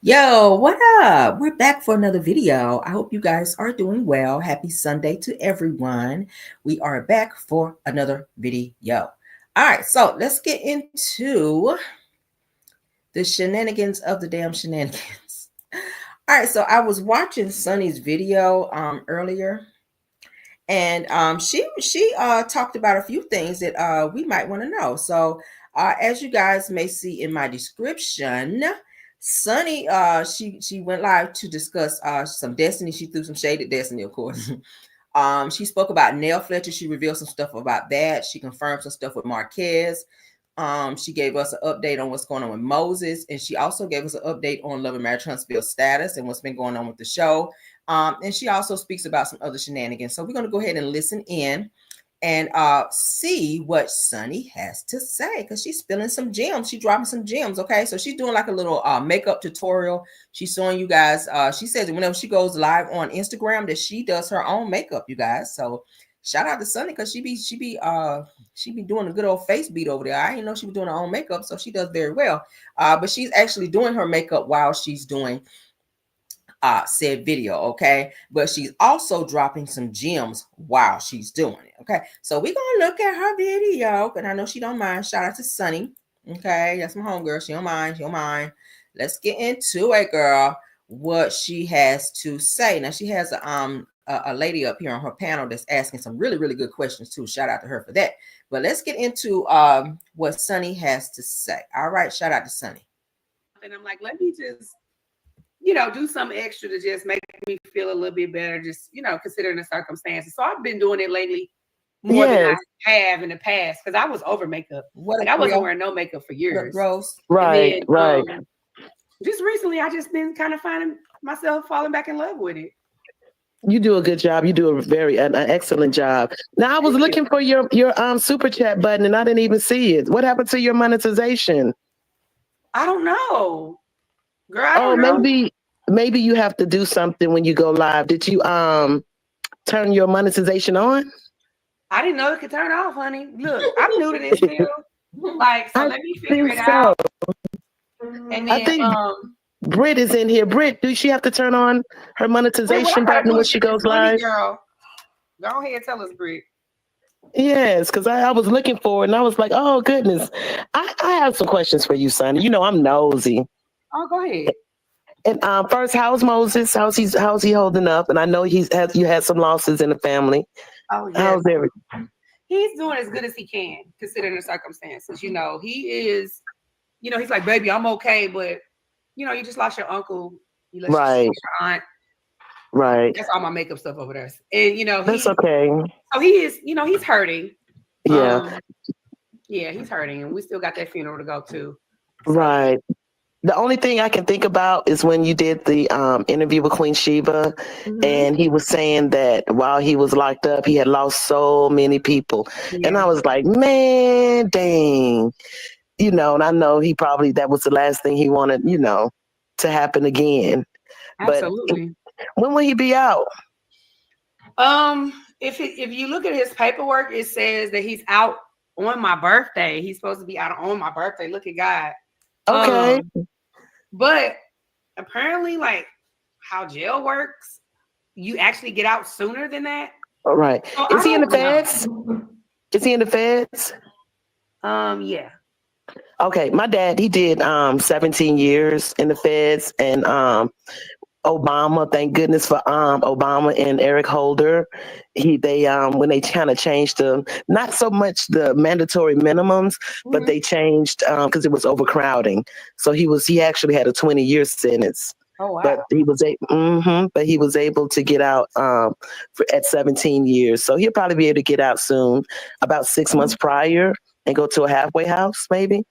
Yo, what up? We're back for another video. I hope you guys are doing well. Happy Sunday to everyone. We are back for another video. All right, so let's get into the shenanigans of the damn shenanigans. All right, so I was watching Sunny's video earlier, and she talked about a few things that we might want to know. So as you guys may see in my description, Sunny she went live to discuss some Destiny. She threw some shade at Destiny, of course. She spoke about Nell Fletcher. She revealed some stuff about that. She confirmed some stuff with Marquez. She gave us an update on what's going on with Moses, and she also gave us an update on Love and Marriage Huntsville's status and what's been going on with the show. And she also speaks about some other shenanigans. So we're going to go ahead and listen in and see what Sunny has to say, because she's spilling some gems. She's dropping some gems. Okay, so she's doing like a little makeup tutorial. She's showing you guys. She says that whenever she goes live on Instagram, that she does her own makeup, you guys. So shout out to Sunny, because she be doing a good old face beat over there. I didn't know she was doing her own makeup, so she does very well. But she's actually doing her makeup while she's doing said video. Okay, but she's also dropping some gems while she's doing it. Okay, so we're gonna look at her video, and I know she don't mind. Shout out to Sunny. Okay, that's my homegirl. She don't mind. She don't mind. Let's get into it, girl. What she has to say. Now she has a lady up here on her panel that's asking some really good questions too. Shout out to her for that. But let's get into what Sunny has to say. All right, shout out to Sunny. And I'm like, let me just, do something extra to just make me feel a little bit better, just, considering the circumstances. So I've been doing it lately more than I have in the past, because I was over makeup. Like I wasn't wearing no makeup for years. Gross. Right, then, right. Just recently, I just been kind of finding myself falling back in love with it. You do a good job. You do an excellent job. Now I was looking for your super chat button and I didn't even see it. What happened to your monetization? I don't know. Girl, I don't know. Maybe you have to do something when you go live. Did you turn your monetization on? I didn't know it could turn off, honey. Look, I'm new to this still. Like, so let me figure it out. And then I think Britt is in here. Britt, does she have to turn on her monetization button when she goes live? Girl, go ahead and tell us, Britt. Yes, because I was looking for it and I was like, oh goodness. I have some questions for you, Sonny. You know I'm nosy. Oh, go ahead. And first, how's Moses? How's he holding up? And I know you had some losses in the family. Oh, yeah. How's everything? He's doing as good as he can, considering the circumstances. He is, he's like, baby, I'm okay, but you just lost your uncle, you lost your aunt. Right. That's all my makeup stuff over there. And that's okay. So he is, he's hurting. Yeah. Yeah, he's hurting, and we still got that funeral to go to. So. Right. The only thing I can think about is when you did the interview with Queen Sheba, and he was saying that while he was locked up, he had lost so many people. Yeah. And I was like, man, dang. And I know that was the last thing he wanted, to happen again. Absolutely. But when will he be out? If you look at his paperwork, it says that he's out on my birthday. He's supposed to be out on my birthday. Look at God. Okay. But apparently, like how jail works, you actually get out sooner than that. All right. So is he in the feds? Is he in the feds? Yeah. Okay. My dad, he did 17 years in the feds, and Obama, thank goodness for Obama and Eric Holder. They when they kind of changed not so much the mandatory minimums, but they changed because it was overcrowding. So he actually had a 20-year sentence. Oh wow! But he was able to get out at 17 years. So he'll probably be able to get out soon, about 6 months prior, and go to a halfway house, maybe.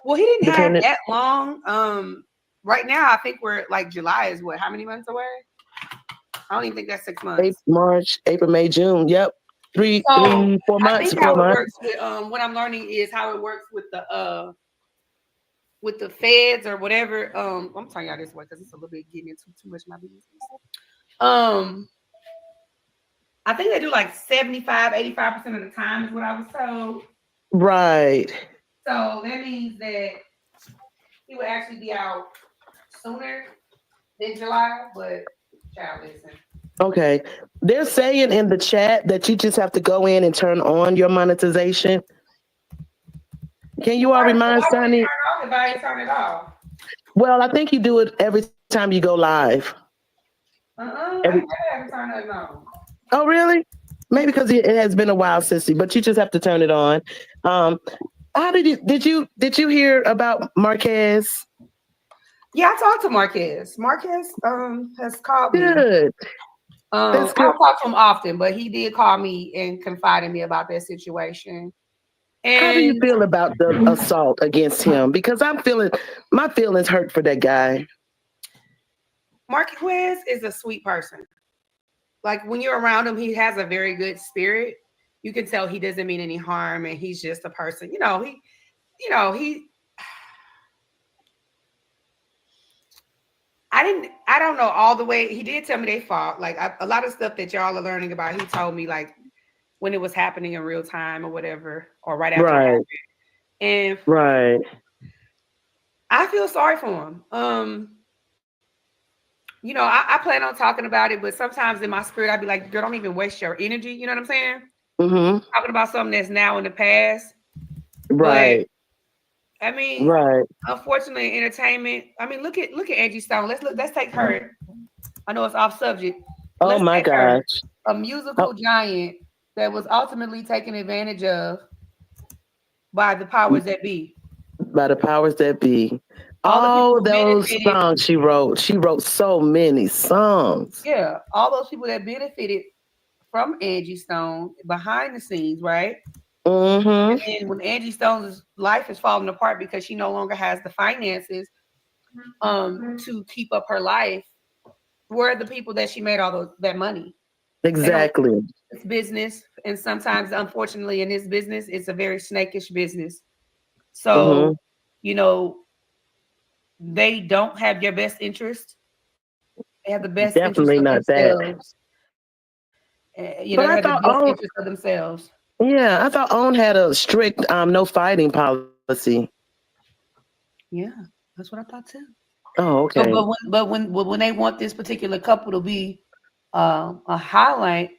Well, he didn't have that long. Right now, I think we're like July is what? How many months away? I don't even think that's 6 months. March, April, May, June. Yep, 4 months. I think how it works with what I'm learning is how it works with the feds or whatever. I'm telling y'all this way because it's a little bit getting into too much of my business. I think they do like 75-85% of the time is what I was told. Right. So that means that he would actually be out sooner than July, but child, listen. Okay. They're saying in the chat that you just have to go in and turn on your monetization. Can you all remind Sunny? Turn off if I ain't turn it off. Well, I think you do it every time you go live. I haven't turned it on. Oh, really? Maybe because it has been a while since but you just have to turn it on. How did you hear about Marquez? Yeah, I talked to Marquez. Marquez has called me. Good. I don't talk to him often, but he did call me and confide in me about that situation. And how do you feel about the assault against him? Because my feelings hurt for that guy. Marquez is a sweet person. Like when you're around him, he has a very good spirit. You can tell he doesn't mean any harm, and he's just a person. I don't know all the way. He did tell me they fought. Like a lot of stuff that y'all are learning about, he told me like when it was happening in real time or whatever, or right after. Right. And right. I feel sorry for him. I plan on talking about it, but sometimes in my spirit, I'd be like, girl, don't even waste your energy. You know what I'm saying? Mm-hmm. Talking about something that's now in the past. Right. But, I mean, right. Unfortunately, entertainment. I mean, look at Angie Stone. Let's take her. I know it's off subject. Oh my gosh. A musical giant that was ultimately taken advantage of by the powers that be. By the powers that be. All those songs she wrote. She wrote so many songs. Yeah, all those people that benefited from Angie Stone behind the scenes, right? Mm-hmm. And when Angie Stone's life is falling apart because she no longer has the finances to keep up her life, where are the people that she made all that money? Exactly. It's business, and sometimes, unfortunately, in this business, it's a very snakish business. So, they don't have your best interest. They have the best Definitely interest of not themselves. But they have the best interest of themselves. Yeah, I thought OWN had a strict no fighting policy. Yeah, that's what I thought too. Oh, okay. So, but when they want this particular couple to be a highlight,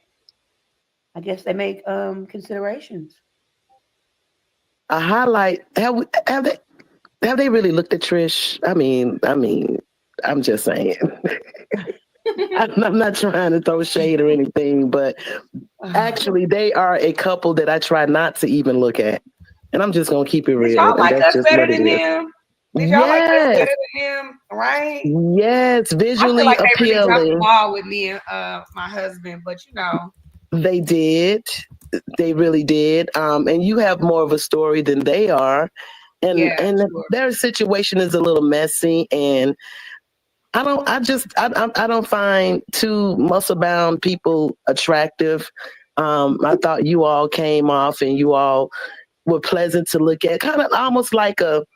I guess they make considerations. A highlight? Have they really looked at Trish? I mean, I'm just saying. I'm not trying to throw shade or anything, but actually, they are a couple that I try not to even look at, and I'm just gonna keep it real. Did y'all like us better than them? Did y'all like us Yes. better than them? Right? Yes, visually I feel like appealing. they really dropped the ball with me and my husband, but they did. They really did. And you have more of a story than they are, and sure. their situation is a little messy, and I don't find two muscle-bound people attractive. I thought you all came off and you all were pleasant to look at, kind of almost like a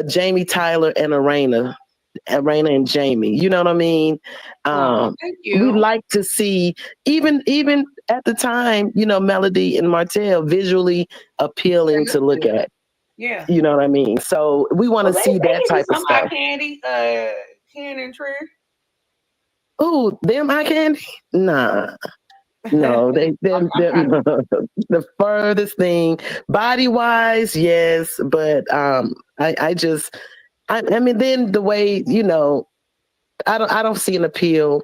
Jamie Tyler and Arena and Jamie. You know what I mean? Thank you. We like to see, even at the time, Melody and Martel visually appealing to look at. Yeah. You know what I mean? So we want to see that type of stuff. Candy, Ken and Trish. Oh, them eye candy? Nah. No, they're the furthest thing. Body wise, yes, but I mean, then the way, I don't see an appeal.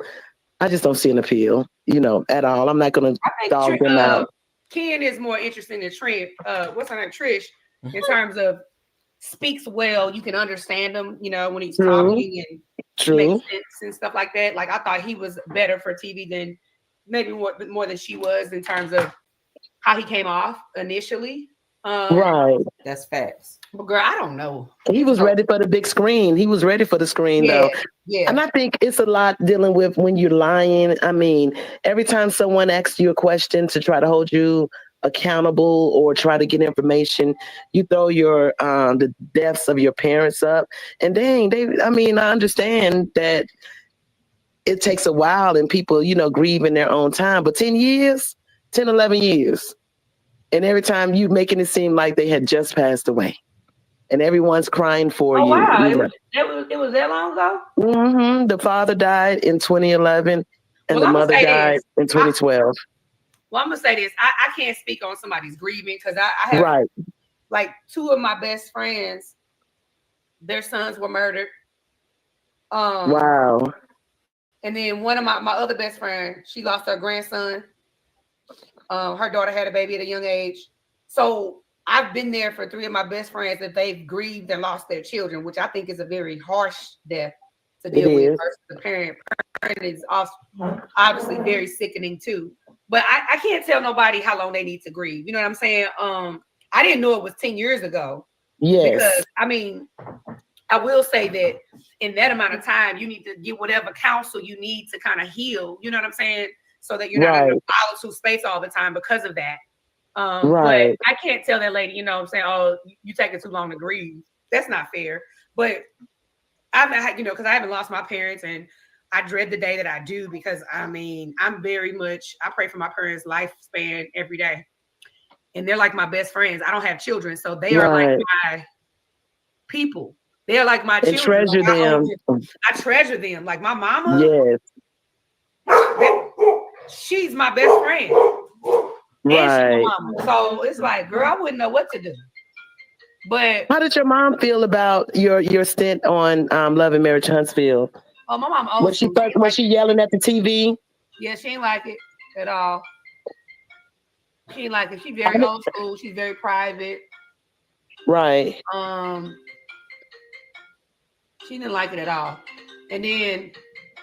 I just don't see an appeal, at all. I'm not gonna dog them out. Ken is more interesting than Trish. What's her name? Trish, in terms of speaks well, you can understand him, when he's talking and makes sense and stuff like that. Like I thought he was better for TV than maybe more than she was in terms of how he came off initially. Right. That's facts. But girl, I don't know. He was ready for the big screen. He was ready for the screen though. Yeah. And I think it's a lot dealing with when you're lying. I mean, every time someone asks you a question to try to hold you accountable or try to get information, you throw your the deaths of your parents up. And dang, I understand that it takes a while and people, grieve in their own time. But 11 years. And every time you making it seem like they had just passed away. and everyone's crying for Oh you. wow, it was that long ago. The father died in 2011, and Well, the I'm gonna mother say died this. in 2012. Well, I'm gonna say this. I can't speak on somebody's grieving because I have Right. like two of my best friends, their sons were murdered. Wow. And then one of my other best friend, she lost her grandson. Her daughter had a baby at a young age. So I've been there for three of my best friends that they've grieved and lost their children, which I think is a very harsh death to deal with versus the parent. Parent is also obviously very sickening too. But I can't tell nobody how long they need to grieve. You know what I'm saying? I didn't know it was 10 years ago. Yes. Because I mean, I will say that in that amount of time, you need to get whatever counsel you need to kind of heal. You know what I'm saying? So that you're not in a solitude space all the time because of that. But I can't tell that lady, you know what I'm saying, oh, you taking too long to grieve. That's not fair. But I've, you know, because I haven't lost my parents and I dread the day that I do because I mean, I'm very much, I pray for my parents' lifespan every day. And they're like my best friends. I don't have children, so they are like my people. They're like my children. Treasure them. I treasure them. Like my mama. Yes. She's my best friend. Right. And she's my mama. So it's like, girl, I wouldn't know what to do. But how did your mom feel about your stint on Love and Marriage Huntsville? Oh, my mom was she yelling at the TV? Yeah, she ain't like it at all. She ain't like it. She's very old school. She's very private. Right. She didn't like it at all. And then,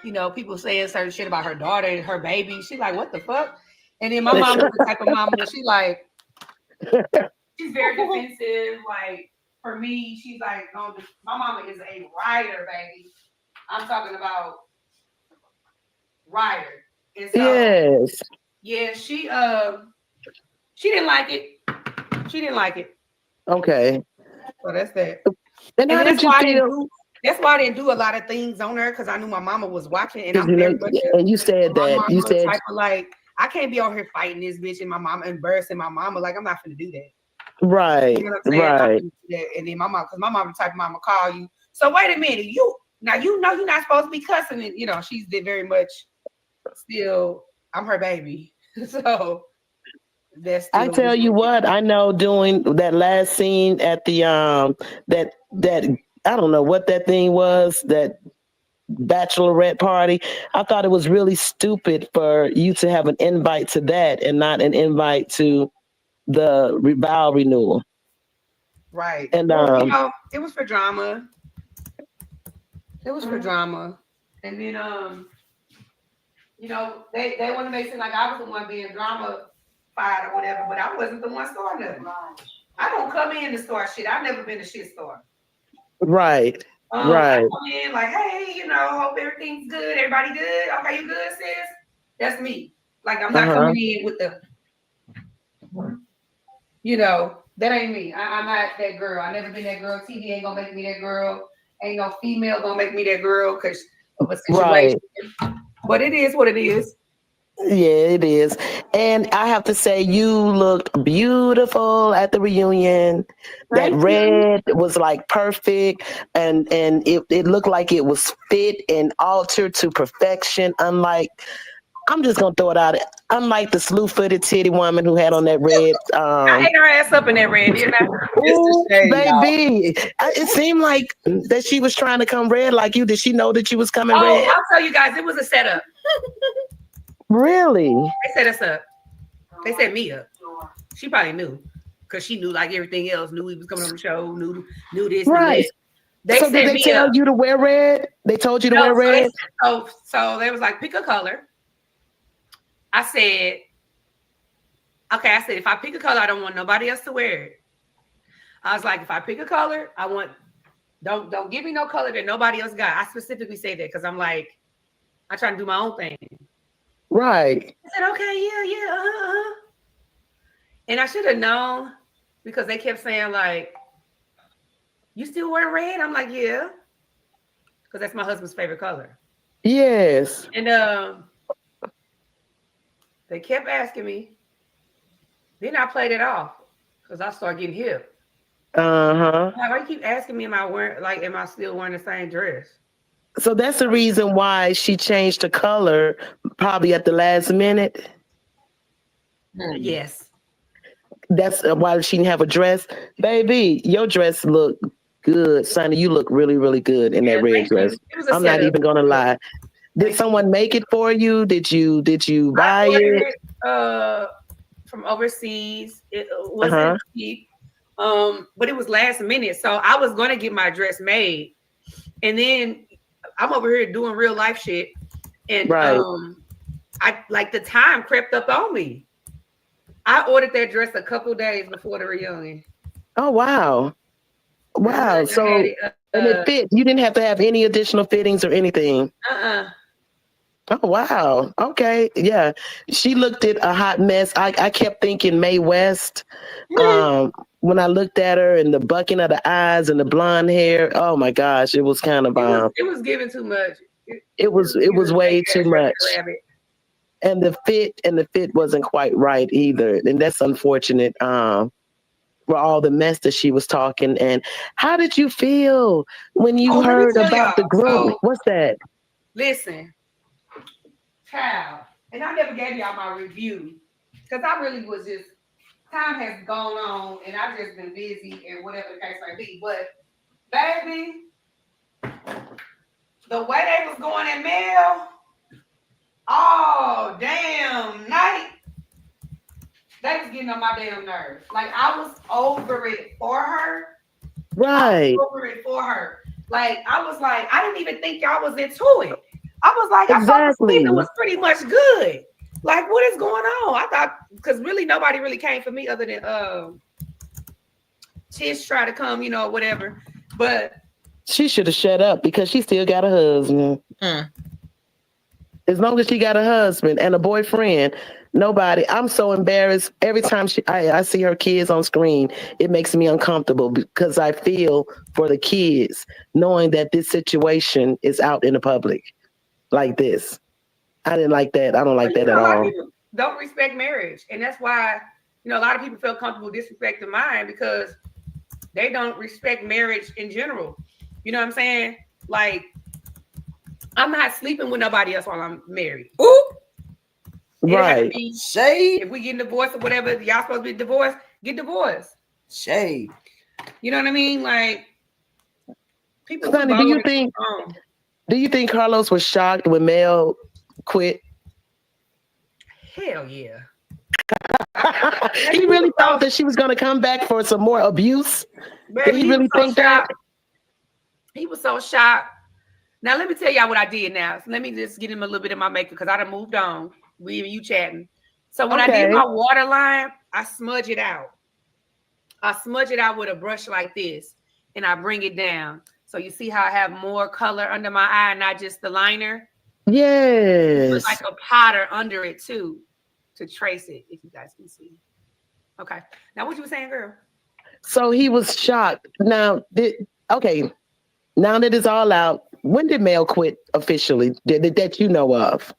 you know, people saying certain shit about her daughter and her baby. She's like, what the fuck? And then my mom was the type of mom where she like, she's very defensive. Like, for me, she's like, no, my mama is a rider, baby. I'm talking about rider. And so, yes. Yeah, she didn't like it. She didn't like it. Okay. So that's that. And how did you feel? That's why I didn't do a lot of things on her because I knew my mama was watching, and I'm very much. And you said that you said type of like I can't be on here fighting this bitch and my mama embarrassing my mama. Like I'm not gonna do that. Right. You know what I'm saying? Right. And then my mom, because my mama the type of mama call you. So wait a minute, you know you're not supposed to be cussing, and you know she's very much still. I'm her baby, so. I tell you what, I know doing that last scene at the that I don't know what that thing was, that bachelorette party. I thought it was really stupid for you to have an invite to that and not an invite to the vow renewal. Right. And you know, it was for drama. It was for drama. And then you know, they want to make it seem like I was the one being drama fired or whatever, but I wasn't the one starting nothing. I don't come in to start shit. I've never been a shit starter. Right. Right. I come in like, hey, you know, hope everything's good. Everybody good? Okay, you good, sis? That's me. Like I'm not coming in with the, you know, that ain't me. I'm not that girl. I never been that girl. TV ain't gonna make me that girl. Ain't no female gonna make me that girl because of a situation. Right. But it is what it is. Yeah, it is. And I have to say, you looked beautiful at the reunion. That red was like perfect. And it looked like it was fit and altered to perfection. Unlike, I'm just going to throw it out. Unlike the slew-footed titty woman who had on that red. I ate her ass up in that red, didn't I? Ooh, baby. It seemed like that she was trying to come red like you. Did she know that you was coming red? I'll tell you guys, it was a setup. Really? They set us up. They set me up. She probably knew because she knew like everything else. Knew he was coming on the show. Knew this. Right. They so did they tell you to wear red? They told you to wear red. So they was like, pick a color. I said, okay. I said if I pick a color, I don't want nobody else to wear it. I was like, if I pick a color, I want don't give me no color that nobody else got. I specifically say that because I'm like, I try to do my own thing. Right. I said, okay, yeah. And I should have known because they kept saying, like, you still wearing red? I'm like, yeah. Because that's my husband's favorite color. Yes. And they kept asking me. Then I played it off because I started getting hip. Why you keep asking me, am I still wearing the same dress? So that's the reason why she changed the color, probably at the last minute. Yes. That's why she didn't have a dress. Baby, your dress look good. Sunny, you look really, really good in that red dress. It was a I'm not even gonna lie. Did someone make it for you? Did you buy it? From overseas. It wasn't cheap. But it was last minute. So I was gonna get my dress made. And then I'm over here doing real life shit. And I like the time crept up on me. I ordered that dress a couple days before the reunion. Oh wow. Wow. So and it fit. You didn't have to have any additional fittings or anything. Oh wow. Okay. Yeah. She looked at a hot mess. I kept thinking Mae West. When I looked at her and the bucking of the eyes and the blonde hair. Oh my gosh. It was kind of it was giving too much. It was way too much. And the fit wasn't quite right either. And that's unfortunate. For all the mess that she was talking. And how did you feel when you heard about the group? What's that? Listen, child, and I never gave y'all my review because I really was just, time has gone on and I've just been busy and whatever the case may be. But baby, the way they was going at Nell, oh damn night, they was getting on my damn nerves. Like I was over it for her. Right. Over it for her. Like I was like, I didn't even think y'all was into it. I was like, I thought the season was pretty much good. Like, what is going on? I thought, because really nobody really came for me other than Trish tried to come, whatever. But she should have shut up because she still got a husband. As long as she got a husband and a boyfriend, nobody. I'm so embarrassed every time I see her kids on screen. It makes me uncomfortable because I feel for the kids knowing that this situation is out in the public like this. I didn't like that. I don't like that at all. People don't respect marriage, and that's why a lot of people feel comfortable disrespecting mine because they don't respect marriage in general. You know what I'm saying? Like, I'm not sleeping with nobody else while I'm married. Ooh. Right. Shade. If we get divorced or whatever, y'all supposed to be divorced, get divorced. Shade. You know what I mean? Like, people. Sunny, do you think Carlos was shocked when Mel quit? Hell yeah. He really thought that she was going to come back for some more abuse. Baby, did he really think that? He was so shocked. Now let me tell y'all what I did now. So let me just get him a little bit of my makeup because I done moved on. We and you chatting. So when I did my waterline, I smudge it out. I smudge it out with a brush like this, and I bring it down. So you see how I have more color under my eye, not just the liner. Yes. It's like a powder under it too, to trace it. If you guys can see. Okay. Now what you were saying, girl? So he was shocked. Now, now that it's all out, when did Mel quit officially? That you know of?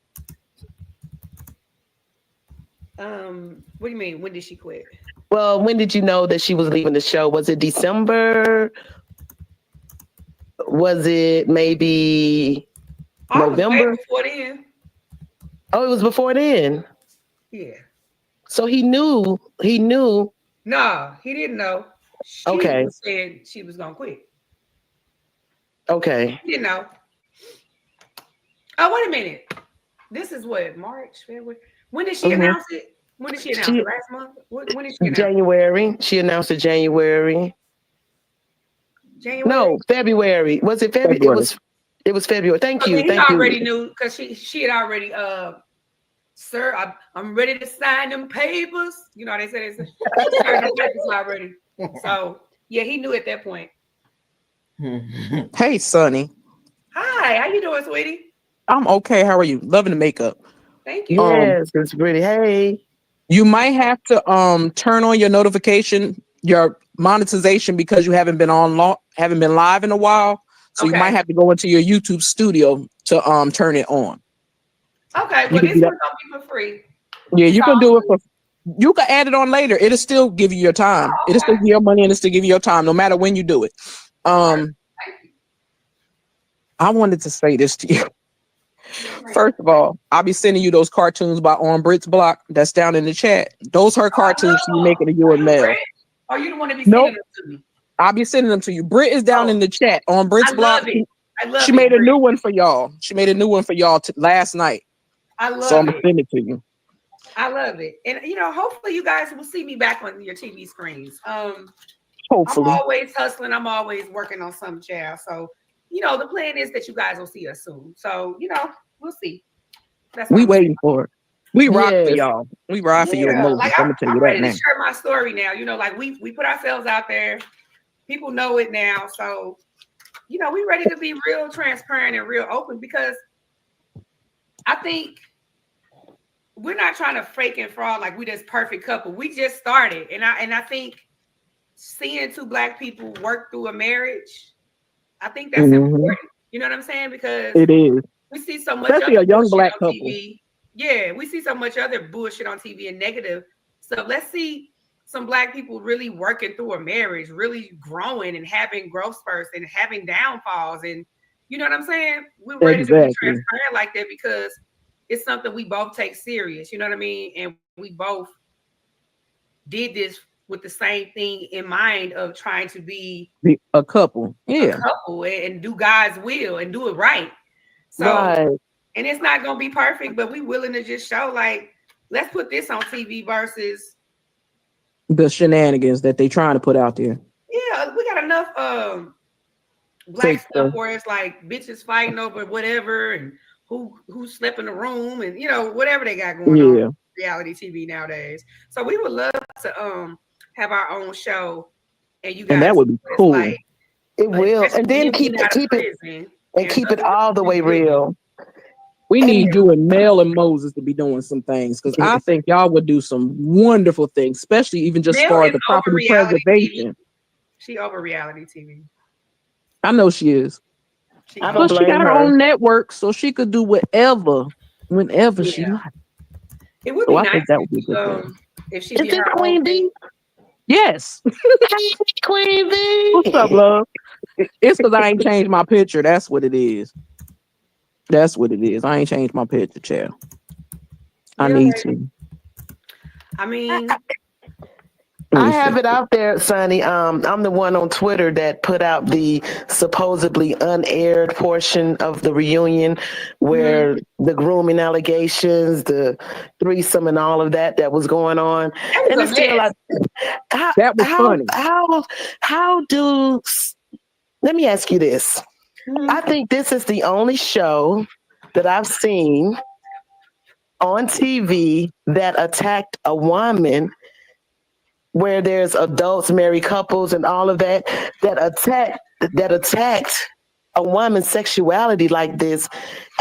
What do you mean? When did she quit? Well, when did you know that she was leaving the show? Was it December? Was it maybe November? Before then. Oh, it was before then. Yeah. So he knew. No, he didn't know. She said she was gonna quit. Okay. He didn't know. Oh, wait a minute. This is what, March, February. When did she announce it? When did she announce it? Last month? When did she announce January. She announced it January. January? No, February. Was it February? It was February. Thank you. He already knew because she had already sir, I'm ready to sign them papers. You know how they say they signed them papers already. So yeah, he knew at that point. Hey, Sunny. Hi, how you doing, sweetie? I'm okay. How are you? Loving the makeup. Thank you. Yes, it's pretty. Hey. You might have to turn on your notification, your monetization, because you haven't been live in a while. So you might have to go into your YouTube studio to turn it on. Okay, well this one's gonna be for free. Yeah, you can do it for You can add it on later. It'll still give you your time. It'll still give you your money and it'll still give you your time, no matter when you do it. I wanted to say this to you. First of all, I'll be sending you those cartoons by On Brits Block. That's down in the chat. Those her cartoons she's making of you and Mel. Oh, you don't want to be sending them to me. I'll be sending them to you. Brit is down in the chat. On Brits Block. She made a new one for y'all. She made a new one for y'all last night. I love it. So I'm gonna send it to you. I love it. And hopefully you guys will see me back on your TV screens. Hopefully. I'm always hustling. I'm always working on some child. So, the plan is that you guys will see us soon. So, we'll see. We waiting for it. We rock for y'all. We ride for your emojis. Like, I'm gonna tell you I'm that ready now. to share my story now. Like we put ourselves out there. People know it now. So, we ready to be real transparent and real open, because I think we're not trying to fake and fraud like we this perfect couple. We just started. And I think seeing two Black people work through a marriage, I think that's important. You know what I'm saying? Because it is. We see so much, especially a young Black couple. TV. Yeah, we see so much other bullshit on TV and negative. So let's see some Black people really working through a marriage, really growing and having growth spurts and having downfalls. And you know what I'm saying? We're ready to be transparent like that, because it's something we both take serious. You know what I mean? And we both did this with the same thing in mind of trying to be a couple. Yeah. A couple and do God's will and do it right. So, and it's not going to be perfect, but we willing to just show, like, let's put this on TV versus the shenanigans that they trying to put out there. Yeah, we got enough Black stuff where it's like bitches fighting over whatever and who slept in the room and whatever they got going on reality TV nowadays. So we would love to have our own show, and you guys, and that would be cool. It will, and then keep it all the way real. We need you and Nell and Moses to be doing some things, because I think y'all would do some wonderful things, especially even just Nell for the property preservation. TV. She over reality TV. I know she is. But she got her own network, so she could do whatever, whenever she likes. It would be nice. I think that would be good. If she did her Queen B. Yes. Queen B. What's up, love? It's because I ain't changed my picture. That's what it is. That's what it is. I ain't changed my picture, child. I need to. I mean, I have it out there, Sunny. I'm the one on Twitter that put out the supposedly unaired portion of the reunion where the grooming allegations, the threesome and all of that was going on. And it's still like, that was funny. Let me ask you this. I think this is the only show that I've seen on TV that attacked a woman, where there's adults, married couples, and all of that attacked a woman's sexuality like this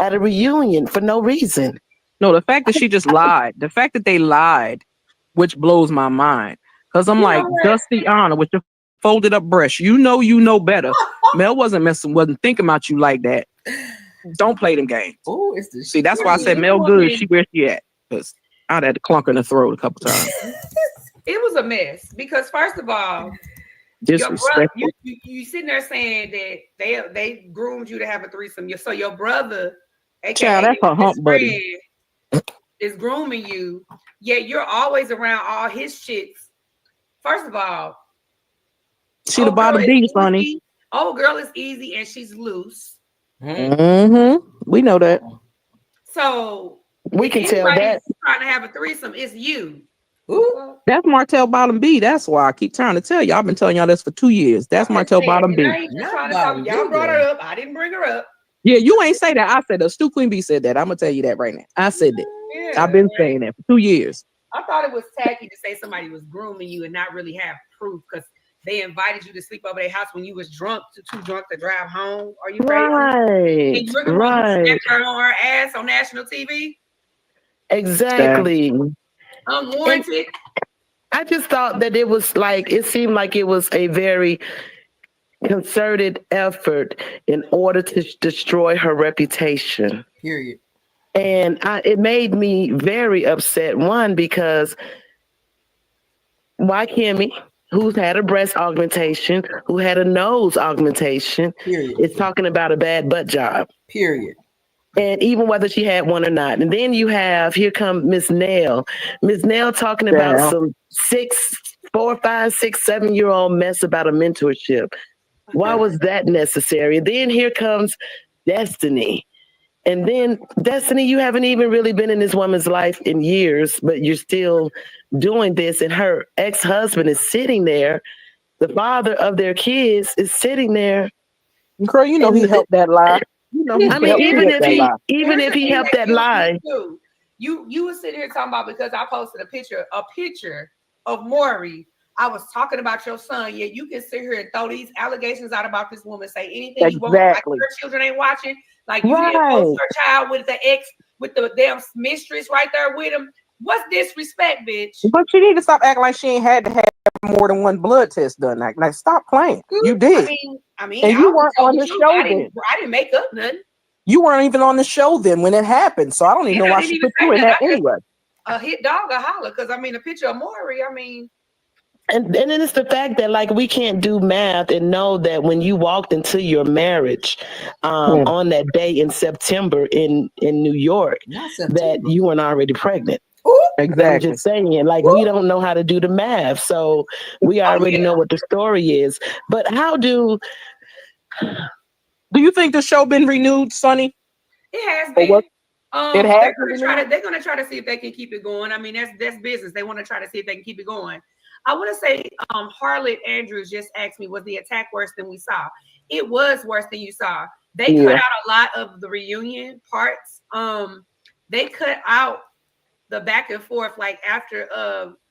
at a reunion for no reason. No, the fact that she just lied, the fact that they lied, which blows my mind. Because I'm like, Dusty Honor with your folded up breast. You know better. Mel wasn't thinking about you like that. Don't play them games. Oh, see, that's why I said Mel good. She where she at? Because I'd had to clunk her in the throat a couple times. It was a mess because, first of all, disrespectful. You sitting there saying that they groomed you to have a threesome. So your brother, child, that's her hump buddy, is grooming you. Yet you're always around all his chicks. First of all, she the bottom B, Sunny. Oh, girl is easy and she's loose. We know that. So we can tell that trying to have a threesome, it's you. Ooh. That's Martel bottom B. That's why I keep trying to tell y'all. I've been telling y'all this for 2 years. That's Martel bottom B. Y'all brought her up. I didn't bring her up. Yeah, you ain't say that. I said that. Stu Queen B said that. I'm gonna tell you that right now. I said that. Yeah, I've been saying that for 2 years. I thought it was tacky to say somebody was grooming you and not really have proof, because they invited you to sleep over their house when you was too drunk to drive home. Are you crazy? Right. And you're the one who her on her ass on national TV? Exactly. Unwarranted. I just thought that it was like, it seemed like it was a very concerted effort in order to destroy her reputation. Period. And it made me very upset. One, because Why Kimmy, who's had a breast augmentation, who had a nose augmentation, is talking about a bad butt job. Period. And even whether she had one or not. And then you have, here come Miss Nell. Miss Nell talking about some 4, 5, 6, 7-year-old mess about a mentorship. Why was that necessary? And then here comes Destiny. And then, Destiny, you haven't even really been in this woman's life in years, but you're still doing this. And her ex-husband is sitting there. The father of their kids is sitting there. Girl, you know he helped that lie. You know, I mean, even if he helped that lie. You were sitting here talking about, because I posted a picture of Maury. I was talking about your son. Yet you can sit here and throw these allegations out about this woman, say anything you want. Like your children ain't watching. Like you didn't post your child with the ex, with the damn mistress right there with him. What's disrespect, bitch? But you need to stop acting like she ain't had to have more than one blood test done. Like stop playing. You did. I mean, and you weren't on the show then. I didn't make up nothing. You weren't even on the show then when it happened. So I don't even know why she put you in that anyway. A hit dog a holler, because I mean, a picture of Maury, I mean. And then it's the fact that, like, we can't do math and know that when you walked into your marriage on that day in September in New York, that you weren't already pregnant. Exactly. I'm just saying, like, we don't know how to do the math, so we already know what the story is. But how do you think the show been renewed, Sunny? It has been. It has. They're gonna try to see if they can keep it going. I mean, that's business. They want to try to see if they can keep it going. I want to say, Harlot Andrews just asked me, was the attack worse than we saw? It was worse than you saw. They cut out a lot of the reunion parts. They cut out the back and forth, like after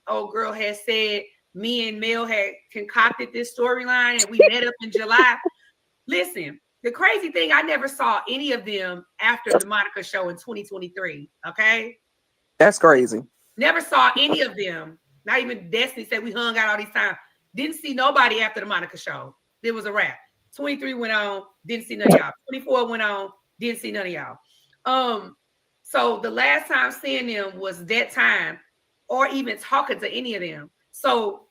old girl had said me and Mel had concocted this storyline and we met up in July. Listen, the crazy thing, I never saw any of them after the Monica show in 2023. Okay, that's crazy. Never saw any of them. Not even Destiny said we hung out all these times. Didn't see nobody after the Monica show. It was a wrap. 23 went on, didn't see none of y'all. 24 went on, didn't see none of y'all. So the last time seeing them was that time, or even talking to any of them. So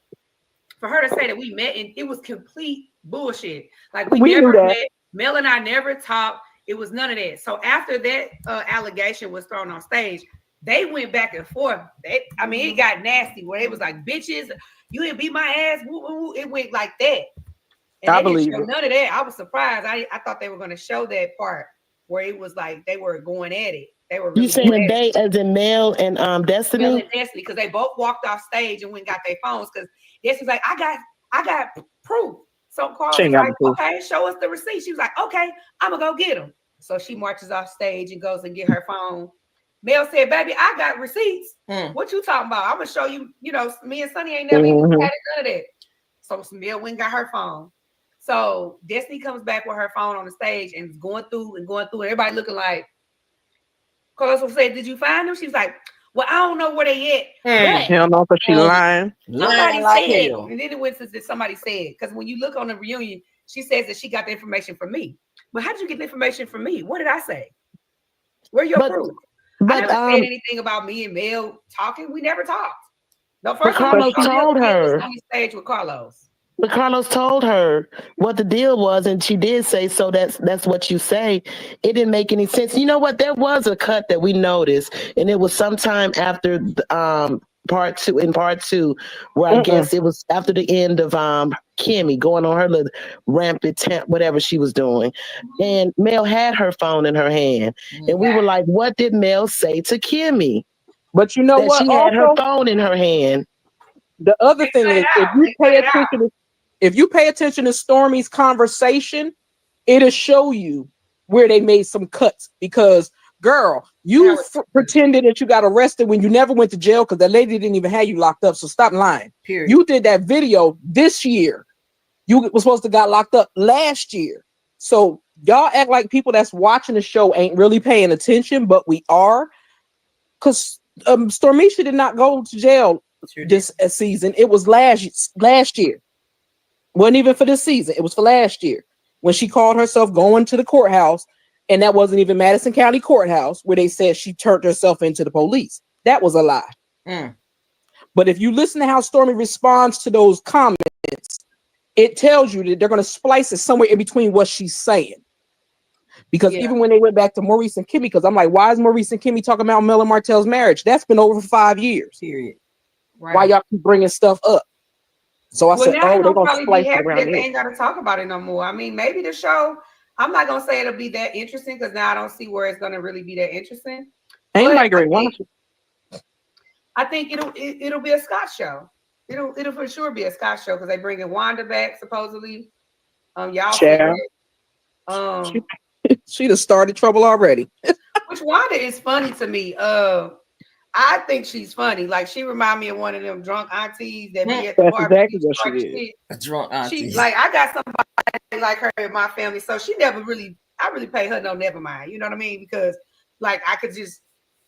for her to say that we met, and it was complete bullshit. Like we never met. Mel and I never talked. It was none of that. So after that allegation was thrown on stage, they went back and forth. It got nasty where it was like, bitches, you didn't beat my ass. Woo, woo, woo. It went like that. And I believe none of that. I was surprised. I thought they were going to show that part where it was like they were going at it. They were. Really, you saying they as in Mel and Destiny? Mel and Destiny, because they both walked off stage and went and got their phones. Because Destiny's like, I got proof. So Carl was like, okay, show us the receipt. She was like, okay, I'm gonna go get them. So she marches off stage and goes and get her phone. Mel said, baby, I got receipts. What you talking about? I'm gonna show you. You know, me and Sunny ain't never even had none of that. So Mel went and got her phone. So Destiny comes back with her phone on the stage and is going through. Everybody looking like, Carlos said, did you find them? She was like, well, I don't know where they at. Hell no, because she lying. Somebody said, and then it went to somebody said, because when you look on the reunion, she says that she got the information from me. But how did you get the information from me? What did I say? Where your proof? I never said anything about me and Mel talking. We never talked. The first time Carlos told her on the stage with Carlos. But Carlos told her what the deal was, and she did say, so that's what you say. It didn't make any sense. You know what? There was a cut that we noticed, and it was sometime after part two, where I guess it was after the end of Kimmy going on her little rampant whatever she was doing. And Mel had her phone in her hand. And we were like, what did Mel say to Kimmy? But you know what? She had her phone in her hand. The other thing is, if you pay attention to Stormy's conversation, it'll show you where they made some cuts. Because, girl, you pretended that you got arrested when you never went to jail because that lady didn't even have you locked up. So stop lying. Period. You did that video this year. You were supposed to got locked up last year. So y'all act like people that's watching the show ain't really paying attention, but we are. Because Stormisha did not go to jail this season. It was last year. Wasn't even for this season. It was for last year when she called herself going to the courthouse, and that wasn't even Madison County Courthouse where they said she turned herself into the police. That was a lie. But if you listen to how Stormy responds to those comments, it tells you that they're going to splice it somewhere in between what she's saying. Because even when they went back to Maurice and Kimmy, because I'm like, why is Maurice and Kimmy talking about Mel and Martel's marriage? That's been over for 5 years. Period. Right. Why y'all keep bringing stuff up? So I said, now oh, they're going to probably splice be it happy around that they here. ain't got to talk about it no more. I mean, maybe the show, I'm not going to say it'll be that interesting because now I don't see where it's going to really be that interesting. Ain't nobody great. I think it'll be a Scott show. It'll for sure be a Scott show because they bringing Wanda back supposedly. Y'all she done started trouble already. Which Wanda is funny to me. I think she's funny. Like she remind me of one of them drunk aunties that be at the barbecue. Exactly what she is. A drunk auntie. Like I got somebody like her in my family, so she never really. I really pay her no never mind. You know what I mean? Because like I could just,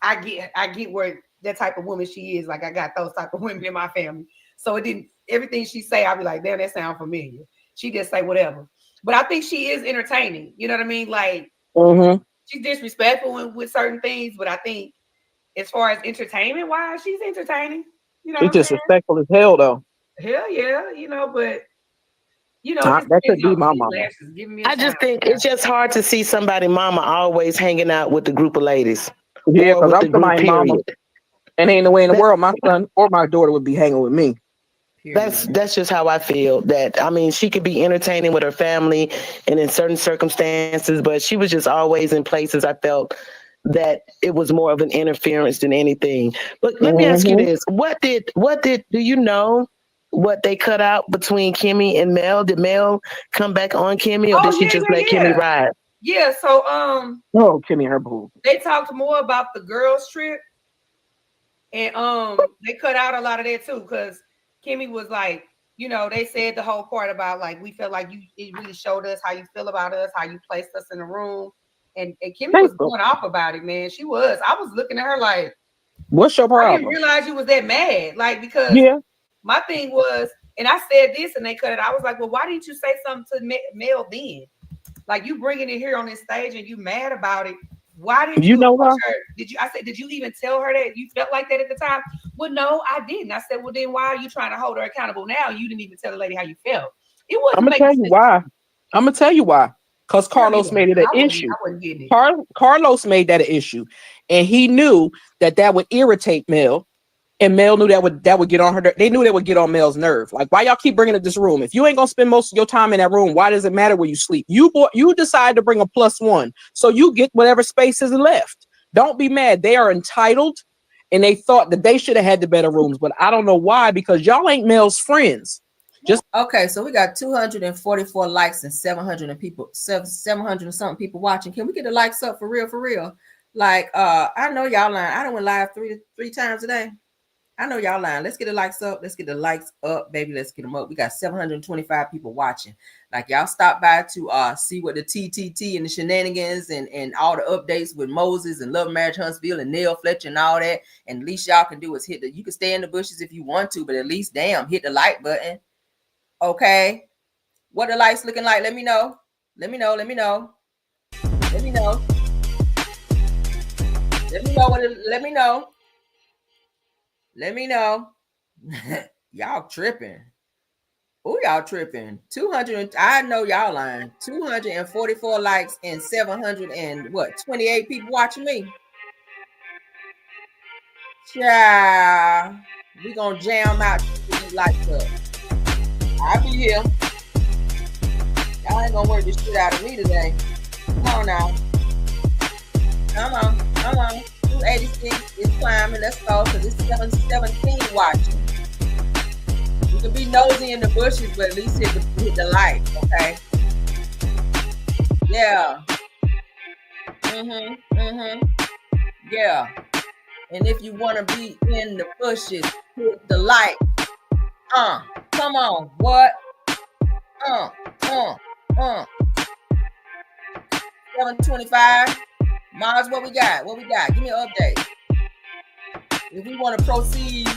I get where that type of woman she is. Like I got those type of women in my family. So it didn't. Everything she say, I'll be like, damn, that sound familiar. She just say whatever. But I think she is entertaining. You know what I mean? Like she's disrespectful with certain things, but I think as far as entertainment wise, she's entertaining. You know, she's disrespectful as hell though. Hell yeah, you know, but you know, that could be my mama. I just think it's just hard to see somebody mama always hanging out with the group of ladies. Yeah, because I'm somebody's mama. And ain't no way in the world my son or my daughter would be hanging with me. That's just how I feel. That I mean, she could be entertaining with her family and in certain circumstances, but she was just always in places I felt that it was more of an interference than anything. But let me ask you this: what did do you know what they cut out between Kimmy and Mel? Did Mel come back on Kimmy, or did she just let Kimmy ride? Yeah. So Kimmy and her boo. They talked more about the girls' trip, and they cut out a lot of that too because Kimmy was like, you know, they said the whole part about like we felt like it really showed us how you feel about us, how you placed us in the room. And Kimmy was going off about it, man. She was. I was looking at her like, what's your problem? I didn't realize you was that mad. Like, because my thing was, and I said this and they cut it. I was like, well, why didn't you say something to Mel then? Like, you bringing it here on this stage and you mad about it. Why didn't you know her? Did you even tell her that you felt like that at the time? Well, no, I didn't. I said, well, then why are you trying to hold her accountable now? You didn't even tell the lady how you felt. It wasn't. I'm gonna tell you why. Because Carlos made it an issue. Carlos made that an issue, and he knew that would irritate Mel, and Mel knew that would get on her. They knew that would get on Mel's nerve. Like, why y'all keep bringing up this room? If you ain't gonna spend most of your time in that room, why does it matter where you sleep? You decide to bring a +1, so you get whatever space is left. Don't be mad. They are entitled, and they thought that they should have had the better rooms, but I don't know why, because y'all ain't Mel's friends. Okay, so we got 244 likes and 700 and something people watching. Can we get the likes up for real? For real? Like, I know y'all lying. I done went live three times a day. I know y'all lying. Let's get the likes up. Let's get the likes up, baby. Let's get them up. We got 725 people watching. Like, y'all stop by to see what the TTT and the Shenanigans and all the updates with Moses and Love Marriage Huntsville and Nell, Fletcher and all that. And at least y'all can do is you can stay in the bushes if you want to, but at least hit the like button. Okay, what the lights looking like? Let me know. Let me know what let me know. Y'all tripping. Oh, y'all tripping. 200. I know y'all lying. 244 likes and 28 people watching me. Yeah, we gonna jam out these lights up. I'll be here. Y'all ain't gonna work this shit out of me today. Come on now. Come on. 286 is climbing. Let's go, because it's 717 watching. You can be nosy in the bushes, but at least hit the light, okay? Yeah. Yeah. And if you want to be in the bushes, hit the light. Come on, what? 725. Mars, what we got? Give me an update. If we want to proceed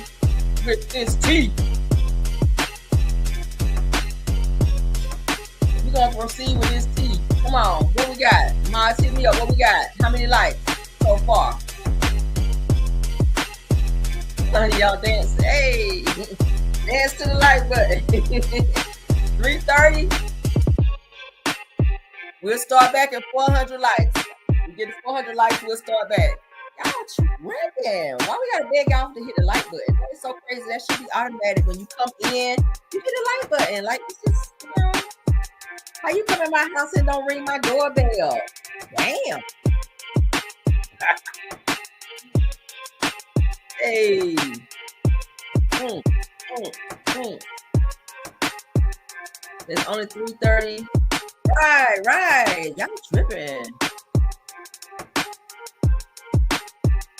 with this tea, we're gonna proceed with this tea. Come on, what we got? Mars, hit me up. What we got? How many likes so far? Honey, y'all dance. Hey, dance to the like button. 3:30. We'll start back at 400 likes. We get to 400 likes, we'll start back. Y'all tripping. Why we gotta beg y'all to hit the like button? It's so crazy. That should be automatic. When you come in, you hit the like button. Like, it's just, how you come in my house and don't ring my doorbell? Damn. Hey. It's only 3:30. Right. Y'all tripping.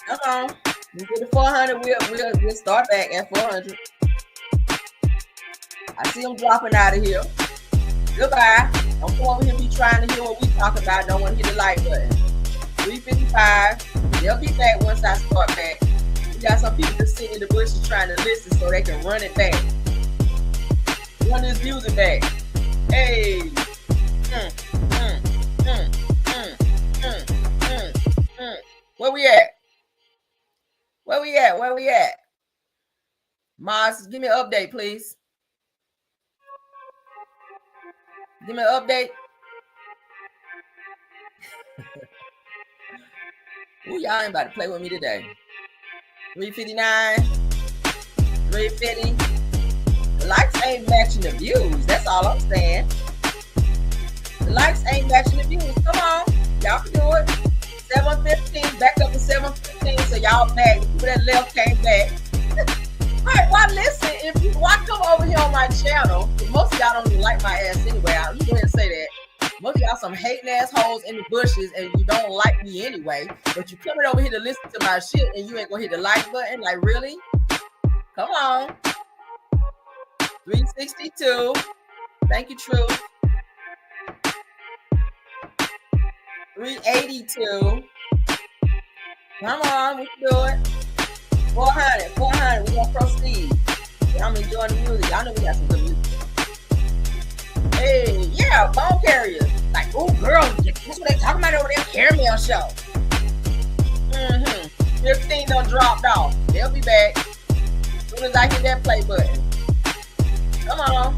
Come on. We get to 400. We'll start back at 400. I see them dropping out of here. Goodbye. Don't come over here be trying to hear what we talk about. Don't want to hit the like button. 3:55. They'll be back once I start back. We got some people just sitting in the bushes trying to listen so they can run it back. Run this music back. Hey. Where we at? Where we at? Marques, give me an update, please. Give me an update. Ooh, y'all ain't about to play with me today. 359, 350. The likes ain't matching the views. That's all I'm saying. The likes ain't matching the views. Come on. Y'all can do it. 715, back up to 715. So y'all back. People that left came back. Alright, why listen? Why come over here on my channel? Most of y'all don't even like my ass anyway. I'll go ahead and say that. Most of y'all some hating assholes in the bushes and you don't like me anyway. But you coming over here to listen to my shit and you ain't gonna hit the like button? Like, really? Come on. 362. Thank you, Truth. 382. Come on, we can do it. 400. We're gonna proceed. I'm enjoying the music. Y'all know we got some good music. Hey, yeah, bone carriers. Like, oh, girl, what's what they talking about over there? Caramel show. 15 done dropped off. They'll be back as soon as I hit that play button. Come on.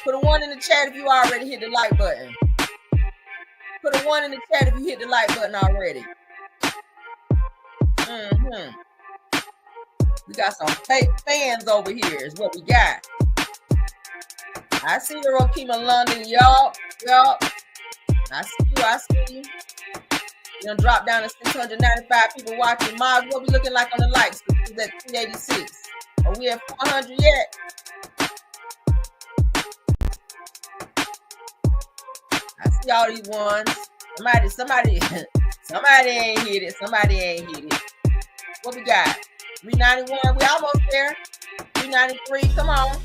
Put a 1 in the chat if you already hit the like button. Put a 1 in the chat if you hit the like button already. We got some fake fans over here is what we got. I see you, Rokima London. Yup. I see you. You done drop down to 695 people watching. Marques, what we looking like on the likes? It's at 386. Are we at 400 yet? I see all these ones. Somebody ain't hit it. What we got? 391. We almost there. 393. Come on.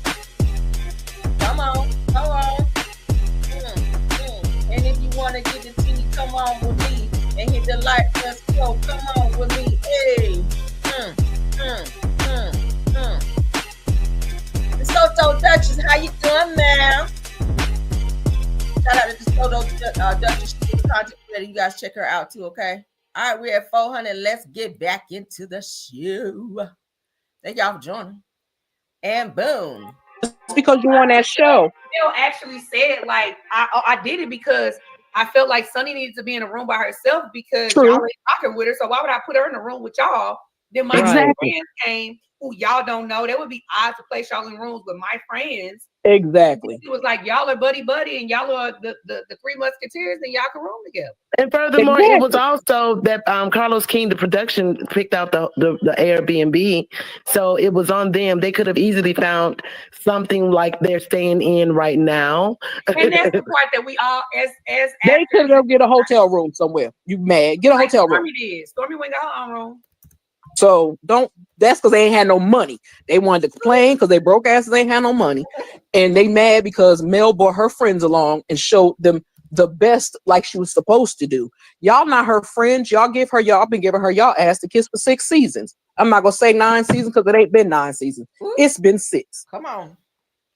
And if you want to get the tea, come on with me and hit the like. Let's go. Come on with me. Hey. The Soto Duchess, how you doing, man? Shout out to the Soto Duchess content creator. You guys check her out too, okay? All right, we're at 400. Let's get back into the show. Thank y'all for joining. And boom. It's because you on that show. Nell actually said, like, I did it because I felt like Sunni needed to be in a room by herself because y'all ain't talking with her. So why would I put her in a room with y'all? Then my friends came who y'all don't know. That would be odd to place y'all in rooms with my friends. Exactly. It was like y'all are buddy and y'all are the Three Musketeers and y'all can room together. And furthermore, it was also that Carlos King, the production, picked out the Airbnb. So it was on them. They could have easily found something like they're staying in right now. And that's the part that we all, as they could go get a hotel room somewhere. You mad? Get a hotel room. Stormy went got her own room. So that's because they ain't had no money. They wanted to complain because they broke asses ain't had no money. And they mad because Mel brought her friends along and showed them the best like she was supposed to do. Y'all not her friends. Y'all been giving her y'all ass to kiss for 6 seasons. I'm not going to say 9 seasons because it ain't been 9 seasons. It's been 6. Come on.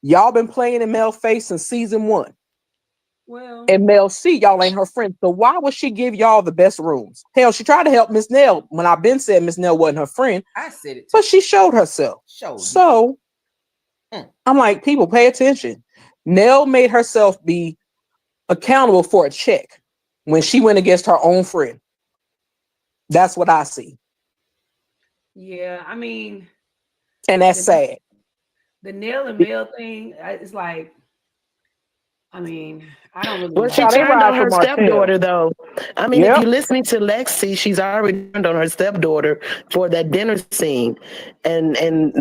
Y'all been playing in Mel's face since season 1. Well, And Mel C, y'all ain't her friend. So why would she give y'all the best rooms? Hell, she tried to help Miss Nell when I've been said Miss Nell wasn't her friend. I said it too. But she showed herself. So I'm like, people pay attention. Nell made herself be accountable for a check when she went against her own friend. That's what I see. Yeah, I mean, and that's sad. The Nell and Mel thing, it's like, I mean, I don't really Well, know. she turned on her stepdaughter, though. I mean, if you're listening to Lexi, she's already turned on her stepdaughter for that dinner scene, and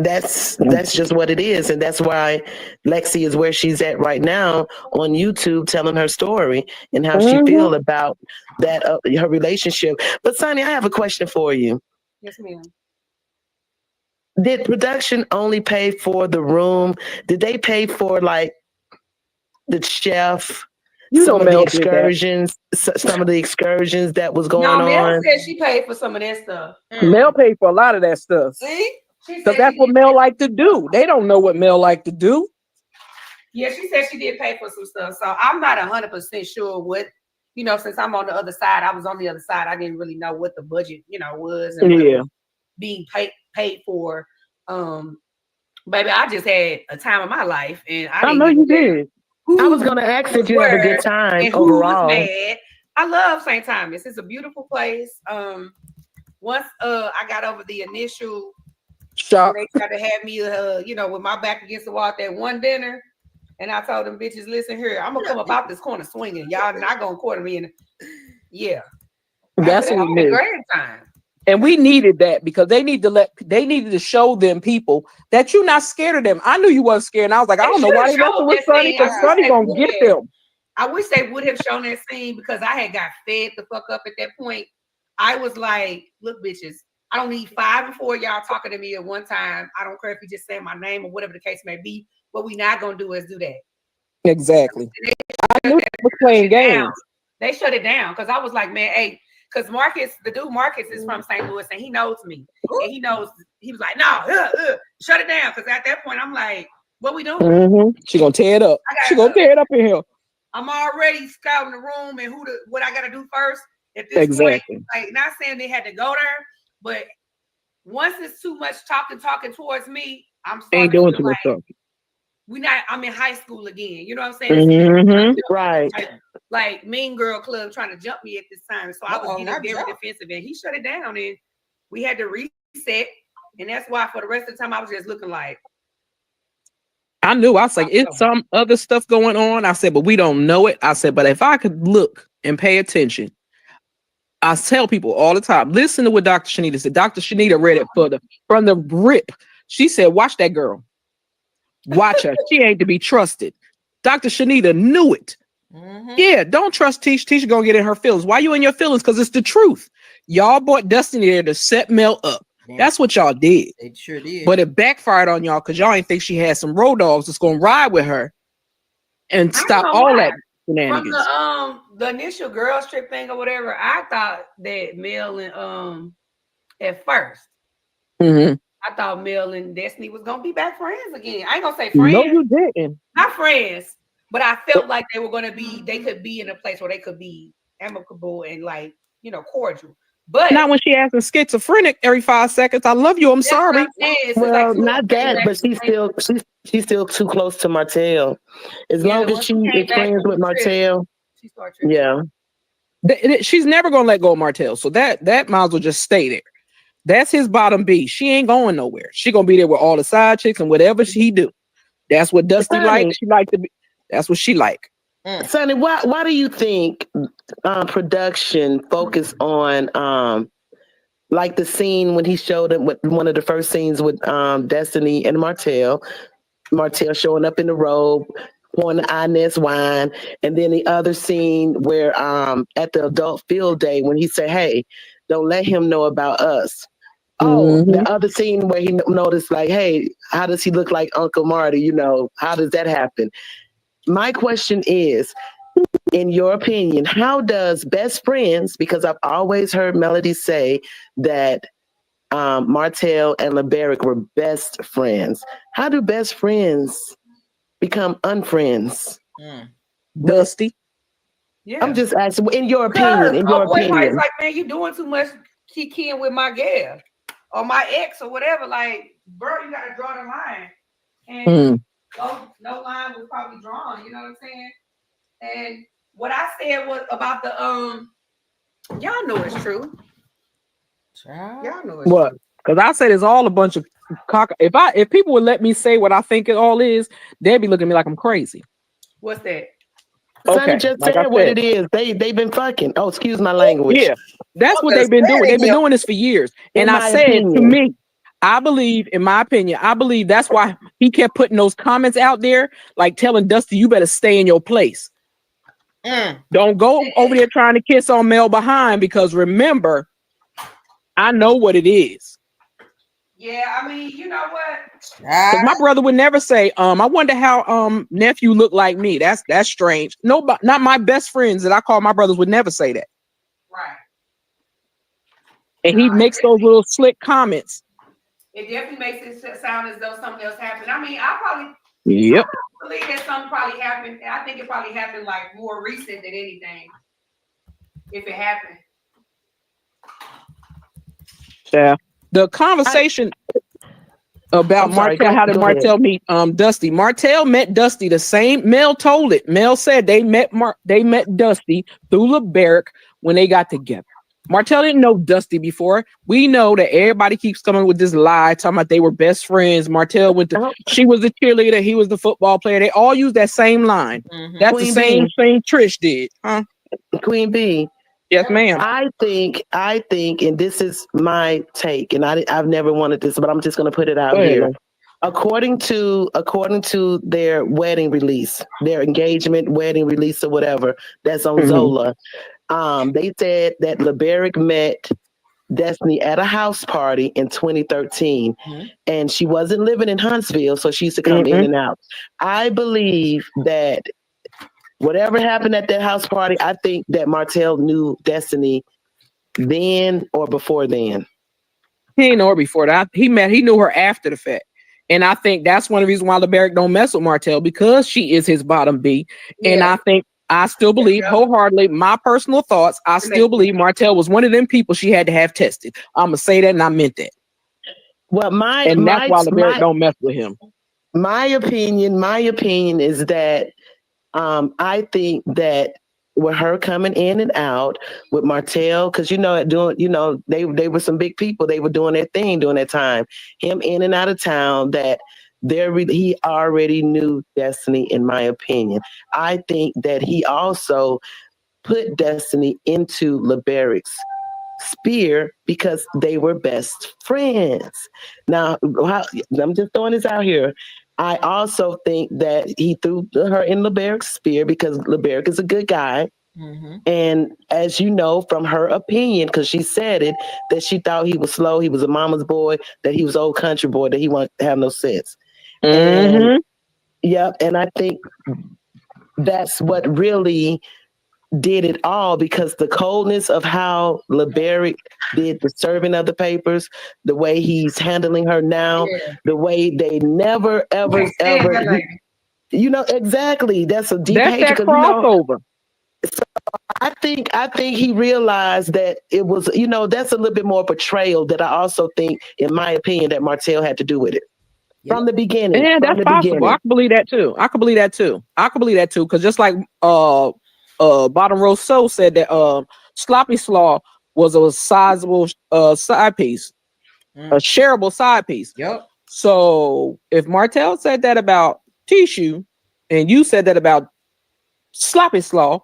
that's just what it is, and that's why Lexi is where she's at right now on YouTube, telling her story and how she feel about that her relationship. But Sunny, I have a question for you. Yes, ma'am. Did production only pay for the room? Did they pay for like the chef? Some of the excursions that was going on. Mel said she paid for some of that stuff. Mel paid for a lot of that stuff. See? Because that's what Mel like to do. They don't know what Mel like to do. Yeah, she said she did pay for some stuff. So I'm not 100% sure what, since I'm on the other side, I was on the other side. I didn't really know what the budget, was and what was being paid for. Baby, I just had a time of my life, and I know you did. I was going to ask if you had a good time overall. Who was mad. I love St. Thomas. It's a beautiful place. Once I got over the initial shock, they tried to have me, with my back against the wall at that one dinner, and I told them bitches, listen here, I'm gonna come up out this corner swinging. Y'all not gonna corner me. And that's what we great time. And we needed that because they needed to show them people that you're not scared of them. I knew you wasn't scared, and I was like, I don't know why they messing with Sunny, because Sunny gonna get them. I wish they would have shown that scene because I had got fed the fuck up at that point. I was like, look, bitches, I don't need 5 and 4 y'all talking to me at one time. I don't care if you just say my name or whatever the case may be. What we not gonna do is do that. Exactly. I knew they was playing games. They shut it down because I was like, man, hey. Because Marques is from St. Louis and he knows me. And he knows, he was like, no, shut it down. Because at that point, I'm like, what we doing? She gonna tear it up. She gonna tear it up in here. I'm already scouting the room and what I got to do first. At this point, like, not saying they had to go there, but once it's too much talking towards me, I'm ain't doing too much talking. I'm in high school again. You know what I'm saying? Right. Like Mean Girl Club trying to jump me at this time. So I was getting very defensive and he shut it down and we had to reset. And that's why for the rest of the time I was just looking like. I knew. I was like, it's some other stuff going on. I said, but we don't know it. I said, but if I could look and pay attention, I tell people all the time, listen to what Dr. Shanita said. Dr. Shanita read it from the rip. She said, watch that girl. Watch her. She ain't to be trusted. Dr. Shanita knew it. Yeah, don't trust Tisha. Tisha gonna get in her feelings. Why you in your feelings? Because it's the truth. Y'all brought Destiny there to set Mel up. That's what y'all did. It sure did. But it backfired on y'all because y'all ain't think she had some road dogs that's gonna ride with her and stop all that shenanigans. From the initial girls trip thing or whatever, I thought that Mel and at first. I thought Mel and Destiny was gonna be back friends again. I ain't gonna say friends. No, you didn't. Not friends, but I felt like they could be in a place where they could be amicable and cordial. But not when she asking schizophrenic every 5 seconds. I love you. I'm sorry. Well, not that, but she's still too close to Martel. As long as she is friends with Martel, she's never gonna let go of Martel. So that might as well just stay there. That's his bottom B. She ain't going nowhere. She gonna be there with all the side chicks and whatever she do. That's what Dusty likes. She like to be. That's what she like. Sunny, why do you think production focused on like the scene when he showed up with one of the first scenes with Destiny and Martel showing up in the robe, pouring the Inez wine, and then the other scene where at the adult field day when he said, "Hey, don't let him know about us." The other scene where he noticed, like, hey, how does he look like Uncle Marty? How does that happen? My question is, in your opinion, how does best friends, because I've always heard Melody say that Martel and LeBaric were best friends. How do best friends become unfriends? Dusty. Yeah. I'm just asking, in your opinion. In your boy opinion, like, man, you doing too much kicking with my gal or my ex or whatever. Like, bro, you gotta draw the line. And no line was probably drawn. You know what I'm saying? And what I said was about the y'all know it's true. Y'all know it's what? true. Because I said it's all a bunch of cock. If people would let me say what I think it all is, they'd be looking at me like I'm crazy. What's that? Sonny Okay, just like said I what said. it is. They've been fucking. Oh, excuse my language. Yeah, that's what they've been doing. They've been doing this for years. And I said to me, I believe, in my opinion, I believe that's why he kept putting those comments out there, like telling Dusty, you better stay in your place. Don't go over there trying to kiss on Mel behind, because remember, I know what it is. Yeah, I mean, you know what? My brother would never say, I wonder how nephew looked like me. That's strange. Nobody, not my best friends that I call my brothers, would never say that. Right. And he makes those little slick comments. It definitely makes it sound as though something else happened. I mean, I believe that something probably happened. I think it probably happened like more recent than anything. If it happened. Yeah. The conversation about Martel, how did Martel meet Dusty? Martel met Dusty the same. Mel told it. Mel said they met Dusty through LeBerick when they got together. Martel didn't know Dusty before. We know that everybody keeps coming with this lie, talking about they were best friends. Martel she was the cheerleader, he was the football player. They all use that same line. That's Queen the same thing Trish did, huh? Queen B. Yes, ma'am. I think, and this is my take, and I've never wanted this, but I'm just going to put it out here. According to their wedding release, their engagement wedding release or whatever, that's on Zola. They said that LeBerick met Destiny at a house party in 2013, and she wasn't living in Huntsville, so she used to come in and out. I believe that whatever happened at that house party, I think that Martel knew Destiny then or before then. He didn't know her before that. He knew her after the fact. And I think that's one of the reasons why LeBerick don't mess with Martel, because she is his bottom B. Yeah. And I still believe wholeheartedly, my personal thoughts, I still believe Martel was one of them people she had to have tested. I'm going to say that, and I meant that. Well, that's why LeBerick don't mess with him. My opinion is that I think that with her coming in and out with Martel, because they were some big people. They were doing their thing during that time. Him in and out of town, that he already knew Destiny, in my opinion. I think that he also put Destiny into LeBerick's spear because they were best friends. Now, I'm just throwing this out here. I also think that he threw her in LeBerick's spear because LeBerick is a good guy. And as you know from her opinion, because she said it, that she thought he was slow, he was a mama's boy, that he was old country boy, that he wanted to have no sense. And I think that's what really did it all, because the coldness of how LeBerick did the serving of the papers, the way he's handling her now, the way they never, ever, exactly. That's a deep hatred. That crossover. So I think he realized that it was, that's a little bit more portrayal that I also think, in my opinion, that Martel had to do with it. From the beginning. Yeah, that's possible. I can believe that too. Because just like Bottom Row Soul said that Sloppy Slaw was a sizable side piece, a shareable side piece. Yep. So if Martel said that about Tissue, and you said that about Sloppy Slaw,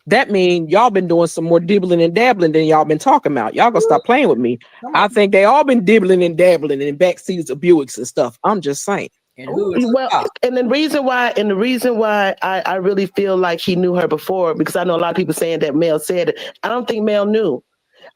that means y'all been doing some more dibbling and dabbling than y'all been talking about. Y'all gonna stop playing with me. I think they all been dibbling and dabbling in backseats of Buicks and stuff. I'm just saying. And the reason why I really feel like he knew her before, because I know a lot of people saying that Mel said it. I don't think Mel knew.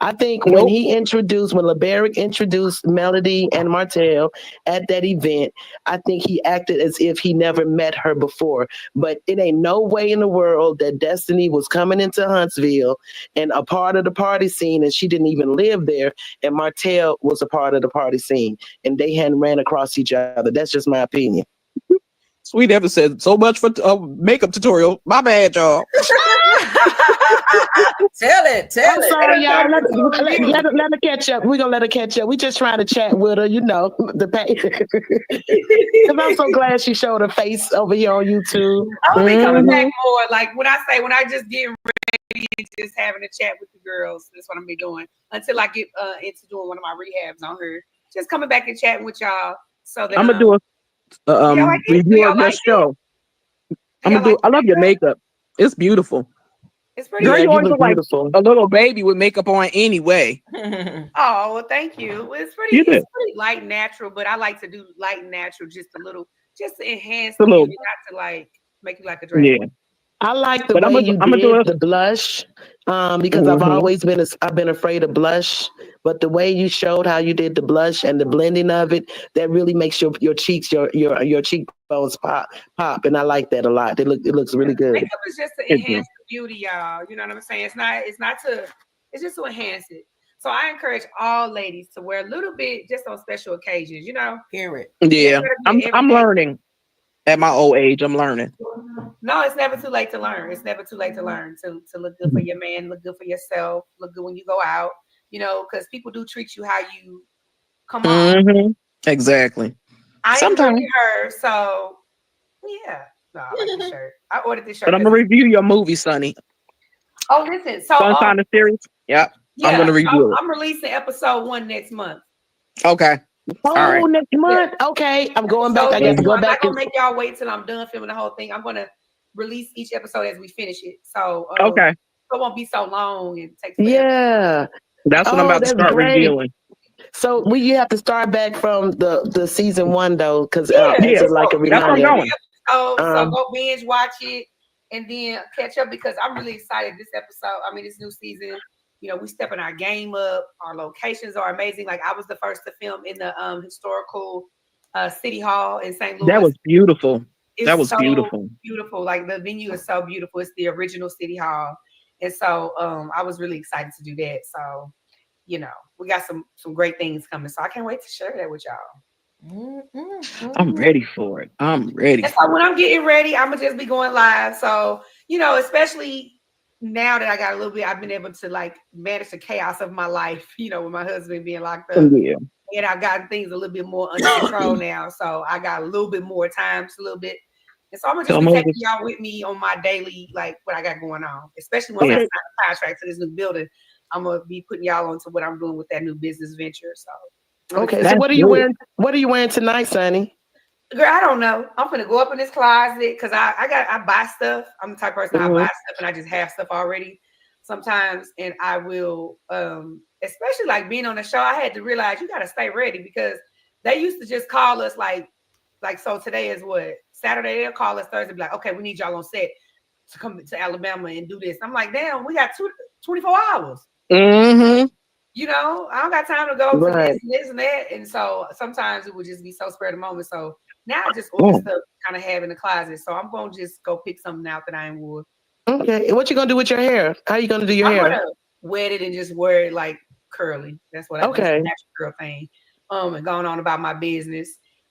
I think when LeBerick introduced Melody and Martel at that event, I think he acted as if he never met her before. But it ain't no way in the world that Destiny was coming into Huntsville and a part of the party scene, and she didn't even live there, and Martel was a part of the party scene, and they hadn't ran across each other. That's just my opinion. Sweet Ever said so much for makeup tutorial. My bad, y'all. Tell it. I'm sorry, y'all. Let her catch up. We're gonna let her catch up. We just trying to chat with her, the pay. Because I'm so glad she showed her face over here on YouTube. I'll be coming back more. Like when I just get ready and just having a chat with the girls. That's what I'm be doing until I get into doing one of my rehabs on her. Just coming back and chatting with y'all. So that I'm gonna do a review of your show. I love your makeup. It's beautiful. It's pretty. Girl, Yeah, you always look look like beautiful. a little baby with makeup on anyway. Oh, well, thank you. It's pretty light and natural, but I like to do light and natural just a little, just to enhance the beauty, not to like make you like a drag queen. I like the way you did the blush, because I've always been afraid of blush, but the way you showed how you did the blush and the blending of it, that really makes your cheeks, your cheekbones pop, and I like that a lot. It looks really good. Makeup is just to enhance the beauty, y'all. You know what I'm saying? It's just to enhance it. So I encourage all ladies to wear a little bit just on special occasions. Hear it. Yeah, I'm learning. At my old age, I'm learning. No, it's never too late to learn. It's never too late to learn, to look good for your man, look good for yourself, look good when you go out, because people do treat you how you come on. Exactly. Sometimes her, so yeah. No, I like the shirt. I ordered this shirt. But I'm gonna review your movie, Sunny. Oh, listen. So Sunshine the series. Yep. Yeah, I'm gonna review it. I'm releasing episode 1 next month. Okay. All right. Next month. Yeah. Okay. I'm going back. I got to go back. I'm not gonna make y'all wait till I'm done filming the whole thing. I'm gonna release each episode as we finish it. So okay. So it won't be so long and take. Yeah. That's what I'm about to start reviewing. So you have to start back from the season 1 though, because it's like a reminder. That's where I'm going. So go binge watch it and then catch up, because I'm really excited this episode. I mean, this new season. We stepping our game up. Our locations are amazing. Like I was the first to film in the historical city hall in St. Louis. That was beautiful. That was so beautiful. Beautiful. Like the venue is so beautiful. It's the original city hall. And so I was really excited to do that. So, we got some great things coming. So I can't wait to share that with y'all. I'm ready for it. I'm ready. And so when I'm getting ready, I'm gonna just be going live. So, especially now that I got a little bit, I've been able to like manage the chaos of my life, with my husband being locked up. Yeah. And I've gotten things a little bit more under control now. So I got a little bit more time, just a little bit. And so I'm gonna just be taking y'all with me on my daily, like what I got going on, especially once I sign a contract to this new building. I'm gonna be putting y'all onto what I'm doing with that new business venture. So okay. So what are you wearing? What are you wearing tonight, Sunny? Girl, I don't know. I'm gonna go up in this closet because I buy stuff. I'm the type of person I buy stuff and I just have stuff already sometimes. And I will, especially like being on the show, I had to realize you gotta stay ready, because they used to just call us like so today is what? Saturday, they'll call us Thursday, be like, okay, we need y'all on set to come to Alabama and do this. I'm like, damn, we got 24 hours. Mm-hmm. I don't got time to go for this and that. And so sometimes it would just be so spur of the moment. So now I just order stuff kind of have in the closet. So I'm going to just go pick something out that I ain't wore. Okay. And what you going to do with your hair? How you going to do your hair? I'm going to wet it and just wear it like curly. That's what I do. Natural girl thing. And going on about my business.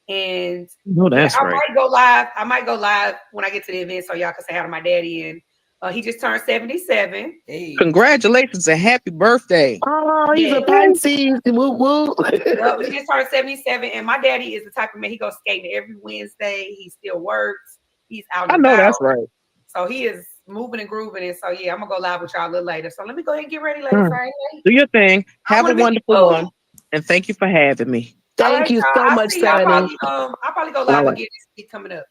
And I might go live when I get to the event so y'all can say hi to my daddy. And he just turned 77. Hey. Congratulations and happy birthday. Oh, he's a Pisces. Woo woo. Well, he just turned 77. And my daddy is the type of man, he goes skating every Wednesday. He still works. He's out. I know that's right. So he is moving and grooving. And so, I'm going to go live with y'all a little later. So let me go ahead and get ready, ladies. Do your thing. Have a wonderful one. And thank you for having me. Thank you so much, Sunny. I'll probably go live again this week coming up.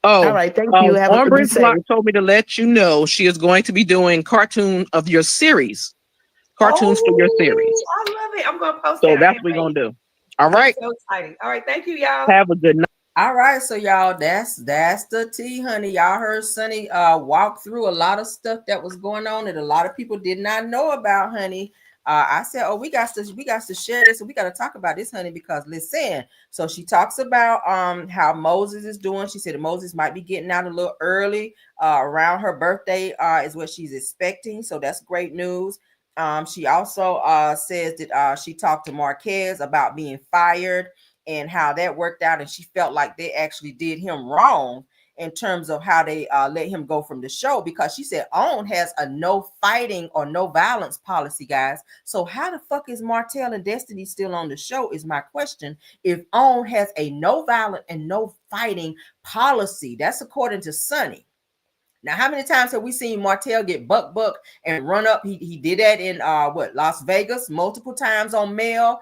Oh, all right. Thank you. Have a good day. Told me to let you know she is going to be doing cartoon of your series. Cartoons for your series. I love it. I'm going to post so that's what we're going to do. All right. So exciting. All right. Thank you, y'all. Have a good night. All right. So y'all, that's the tea, honey. Y'all heard Sunny walk through a lot of stuff that was going on that a lot of people did not know about, honey. I said, we got to share this, and we got to talk about this, honey, because listen. So she talks about how Moses is doing. She said Moses might be getting out a little early around her birthday is what she's expecting. So that's great news. She also says that she talked to Marquez about being fired and how that worked out, and she felt like they actually did him wrong. in terms of how they let him go from the show, because she said OWN has a no fighting or no violence policy, guys. So how the fuck is Martel and Destiny still on the show is my question. If OWN has a no violent and no fighting policy, that's according to Sunni. Now, how many times have we seen Martel get buck and run up? He did that in Las Vegas multiple times on Mel.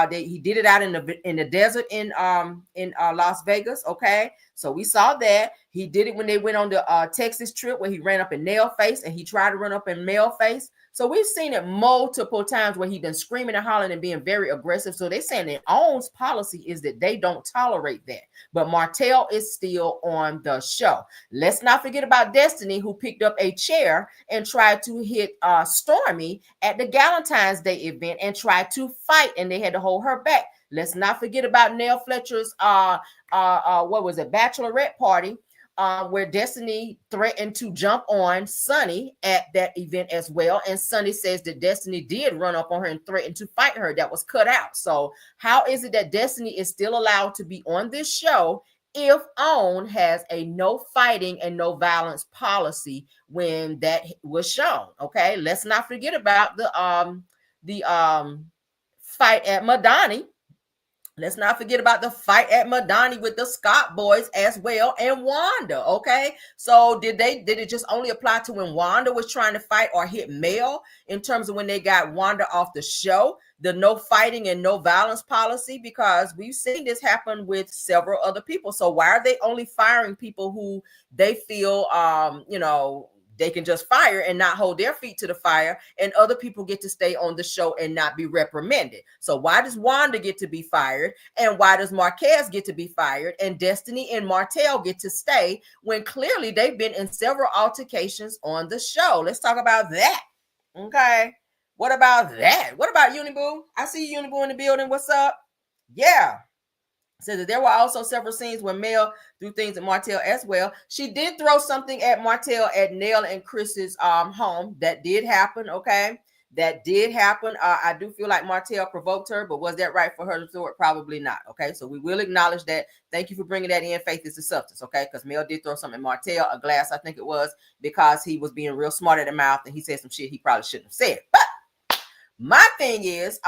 He did it out in the desert in Las Vegas. Okay, so we saw that. He did it when they went on the Texas trip where he ran up in Nell face and he tried to run up in Mel face. So we've seen it multiple times where he's been screaming and hollering and being very aggressive. So they're saying that OWN's policy is that they don't tolerate that. But Martel is still on the show. Let's not forget about Destiny, who picked up a chair and tried to hit Stormy at the Valentine's Day event and tried to fight, and they had to hold her back. Let's not forget about Nell Fletcher's bachelorette party, where Destiny threatened to jump on Sunni at that event as well. And Sunni says that Destiny did run up on her and threaten to fight her. That was cut out. So how is it that Destiny is still allowed to be on this show if OWN has a no fighting and no violence policy when that was shown? Okay, let's not forget about the fight at Madani. Let's not forget about the fight at Madani with the Scott boys as well and Wanda. Okay, so did it just only apply to when Wanda was trying to fight or hit Mel in terms of when they got Wanda off the show, the no fighting and no violence policy? Because we've seen this happen with several other people. So why are they only firing people who they feel they can just fire and not hold their feet to the fire, and other people get to stay on the show and not be reprimanded? So why does Wanda get to be fired, and why does Marquez get to be fired, and Destiny and Martel get to stay when clearly they've been in several altercations on the show? Let's talk about that. Okay, what about that? What about Uniboo? I see Uniboo in the building. What's up? Yeah. Said that there were also several scenes where Mel threw things at Martel as well. She did throw something at Martel at Nell and Chris's home. That did happen. Okay, that did happen. I do feel like Martel provoked her, but was that right for her to throw it? Probably not. Okay, so we will acknowledge that. Thank you for bringing that in. Faith is a substance. Okay, because Mel did throw something at Martel, a glass, I think it was, because he was being real smart at the mouth and he said some shit he probably shouldn't have said. But my thing is,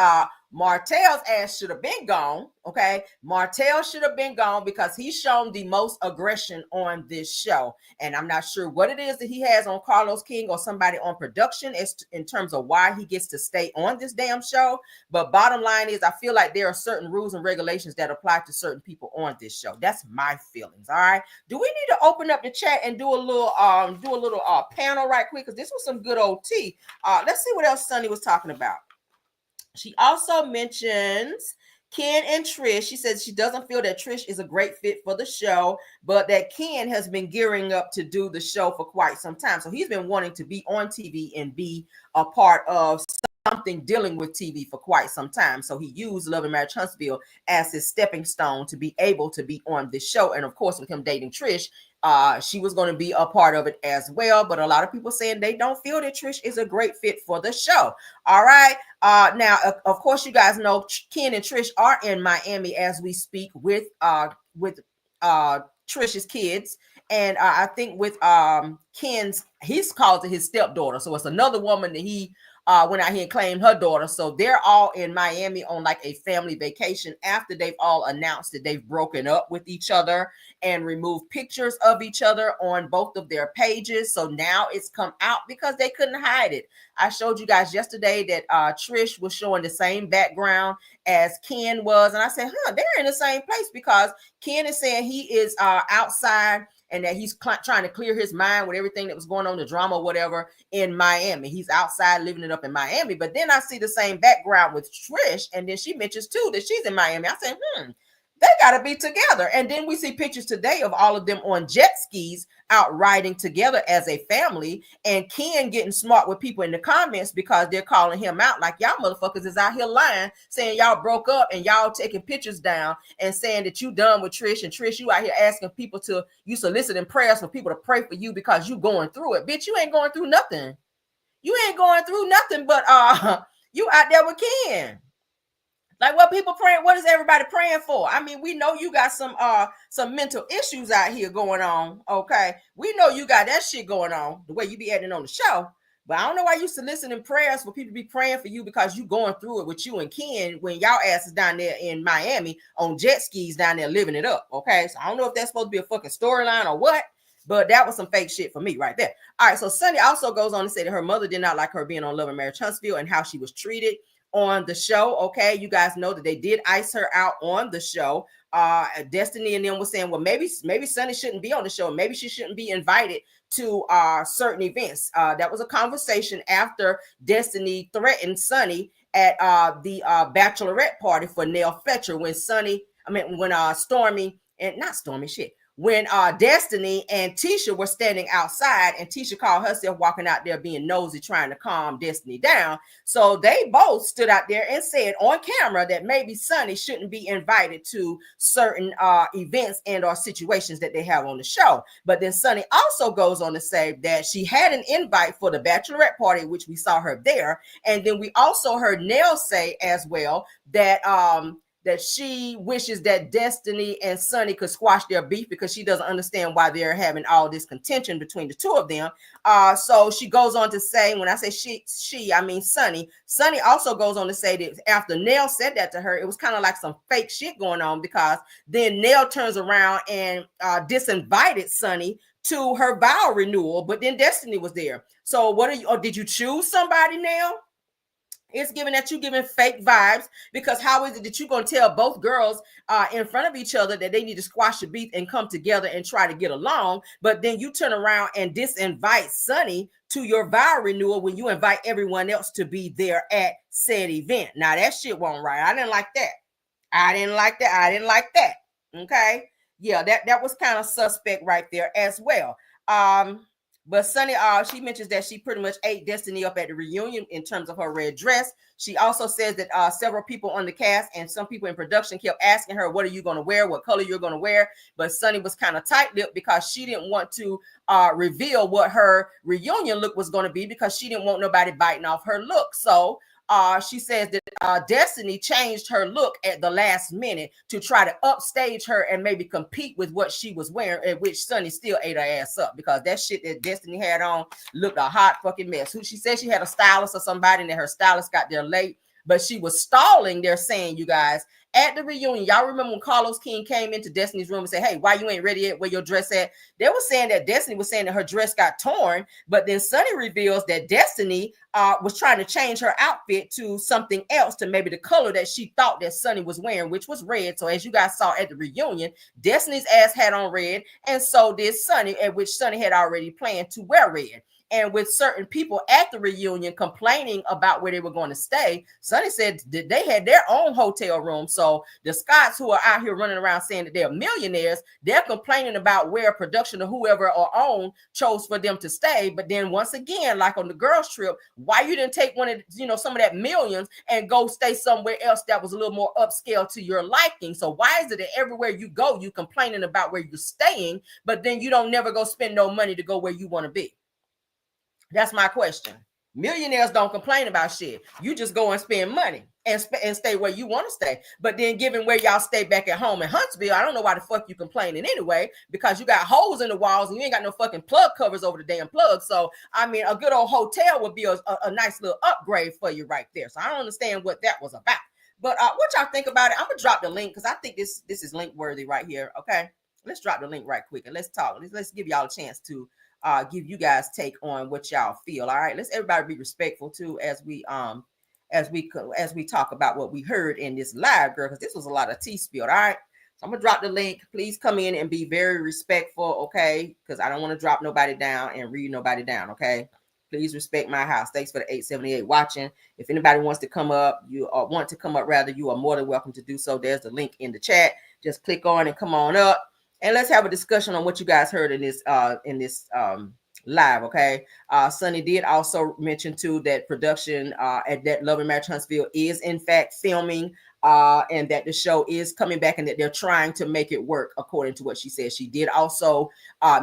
Martel's ass should have been gone. Okay, Martel should have been gone because he's shown the most aggression on this show, and I'm not sure what it is that he has on Carlos King or somebody on production as in terms of why he gets to stay on this damn show. But bottom line is, I feel like there are certain rules and regulations that apply to certain people on this show. That's my feelings. All right. Do we need to open up the chat and do a little panel right quick? Because this was some good old tea. Let's see what else Sunni was talking about. She also mentions Ken and Trish. She says she doesn't feel that Trish is a great fit for the show, but that Ken has been gearing up to do the show for quite some time. So he's been wanting to be on TV and be a part of something dealing with TV for quite some time. So he used Love and Marriage Huntsville as his stepping stone to be able to be on this show. And of course, with him dating Trish, she was going to be a part of it as well. But a lot of people saying they don't feel that Trish is a great fit for the show. All right. Now, of course, you guys know Ken and Trish are in Miami as we speak with Trish's kids. And I think with Ken's, he's called it his stepdaughter. So it's another woman that he went out here and claimed her daughter. So they're all in Miami on like a family vacation after they've all announced that they've broken up with each other and removed pictures of each other on both of their pages. So now it's come out because they couldn't hide it. I showed you guys yesterday that Trish was showing the same background as Ken was. And I said, they're in the same place, because Ken is saying he is outside and that he's trying to clear his mind with everything that was going on, the drama or whatever, in Miami. He's outside living it up in Miami. But then I see the same background with Trish, and then she mentions too that she's in Miami. I said, they got to be together. And then we see pictures today of all of them on jet skis out riding together as a family, and Ken getting smart with people in the comments because they're calling him out like, y'all motherfuckers is out here lying, saying y'all broke up and y'all taking pictures down and saying that you done with Trish, and Trish, you out here asking people to, you soliciting prayers for people to pray for you because you going through it. Bitch, you ain't going through nothing. You ain't going through nothing, but you out there with Ken. Like what people praying, what is everybody praying for? I mean, we know you got some mental issues out here going on. Okay. We know you got that shit going on, the way you be acting on the show. But I don't know why you soliciting prayers for people to be praying for you because you going through it with you and Ken when y'all asses down there in Miami on jet skis down there living it up. Okay. So I don't know if that's supposed to be a fucking storyline or what, but that was some fake shit for me right there. All right. So Sunni also goes on to say that her mother did not like her being on Love and Marriage Huntsville and how she was treated on the show. Okay, you guys know that they did ice her out on the show. Destiny and them was saying, well, maybe Sunni shouldn't be on the show. Maybe she shouldn't be invited to certain events. That was a conversation after Destiny threatened Sunni at the bachelorette party for Nell Fletcher when Stormy and not Stormy shit. When Destiny and Tisha were standing outside and Tisha called herself walking out there being nosy, trying to calm Destiny down. So they both stood out there and said on camera that maybe Sunni shouldn't be invited to certain events and or situations that they have on the show. But then Sunni also goes on to say that she had an invite for the bachelorette party, which we saw her there. And then we also heard Nell say as well that that she wishes that Destiny and Sunni could squash their beef because she doesn't understand why they're having all this contention between the two of them. So she goes on to say, when I say she, I mean Sunni. Sunni also goes on to say that after Nell said that to her, it was kind of like some fake shit going on because then Nell turns around and disinvited Sunni to her vow renewal, but then Destiny was there. So what are you, or did you choose somebody, Nell? It's giving that you giving fake vibes because how is it that you're going to tell both girls in front of each other that they need to squash the beef and come together and try to get along, but then you turn around and disinvite Sunni to your vow renewal when you invite everyone else to be there at said event? Now that shit wasn't right. I didn't like that. Okay. Yeah, that was kind of suspect right there as well. But Sunni, she mentions that she pretty much ate Destiny up at the reunion in terms of her red dress. She also says that several people on the cast and some people in production kept asking her, what are you going to wear? What color you're going to wear? But Sunni was kind of tight-lipped because she didn't want to reveal what her reunion look was going to be because she didn't want nobody biting off her look. So she says that Destiny changed her look at the last minute to try to upstage her and maybe compete with what she was wearing, at which Sunni still ate her ass up because that shit that Destiny had on looked a hot fucking mess. She said she had a stylist or somebody and that her stylist got there late, but she was stalling, they're saying, you guys, at the reunion. Y'all remember when Carlos King came into Destiny's room and said, hey, why you ain't ready yet? Where your dress at? They were saying that Destiny was saying that her dress got torn, but then Sunni reveals that Destiny was trying to change her outfit to something else, to maybe the color that she thought that Sunni was wearing, which was red. So as you guys saw at the reunion, Destiny's ass had on red, and so did Sunni, at which Sunni had already planned to wear red. And with certain people at the reunion complaining about where they were going to stay, Sunni said that they had their own hotel room. So the Scotts who are out here running around saying that they're millionaires, they're complaining about where production or whoever or own chose for them to stay. But then once again, like on the girls trip, why you didn't take one of, some of that millions and go stay somewhere else that was a little more upscale to your liking? So why is it that everywhere you go, you complaining about where you're staying, but then you don't never go spend no money to go where you want to be? That's my question. Millionaires don't complain about shit. You just go and spend money and stay where you want to stay. But then given where y'all stay back at home in Huntsville, I don't know why the fuck you complaining anyway, because you got holes in the walls and you ain't got no fucking plug covers over the damn plug. So, I mean, a good old hotel would be a nice little upgrade for you right there. So I don't understand what that was about. But what y'all think about it? I'm going to drop the link because I think this is link worthy right here. Okay, let's drop the link right quick and let's talk. Let's give y'all a chance to give you guys take on what y'all feel. All right, let's everybody be respectful too as we talk about what we heard in this live, girl, because this was a lot of tea spilled. All right, so I'm gonna drop the link. Please come in and be very respectful, okay? Because I don't want to drop nobody down and read nobody down, okay? Please respect my house. Thanks for the 878 watching. If anybody wants to come up, you are more than welcome to do so. There's the link in the chat. Just click on and come on up. And let's have a discussion on what you guys heard in this live, okay? Sunni did also mention too that production at that Love and Marriage Huntsville is in fact filming, and that the show is coming back and that they're trying to make it work according to what she said. She did also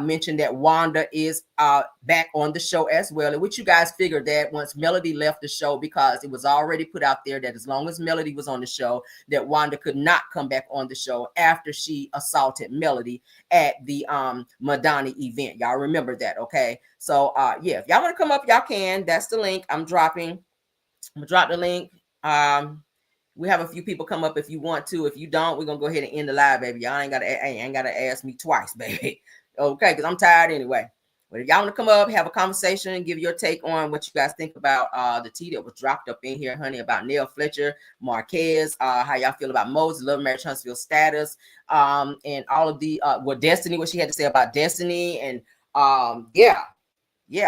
mention that Wanda is back on the show as well, and which you guys figured that once Melody left the show, because it was already put out there that as long as Melody was on the show, that Wanda could not come back on the show after she assaulted Melody at the Madonna event. Y'all remember that, okay? So yeah, if y'all want to come up, y'all can. That's the link I'm dropping. I'm gonna drop the link. We have a few people come up if you want to. If you don't, we're gonna go ahead and end the live, baby. Y'all ain't gotta ask me twice, baby. Okay, because I'm tired anyway. But if y'all want to come up, have a conversation, and give your take on what you guys think about the tea that was dropped up in here, honey, about Nell, Fletcher, Marquez, how y'all feel about Moses, Love Marriage Huntsville status, and all of the what Destiny, what she had to say about Destiny, and yeah,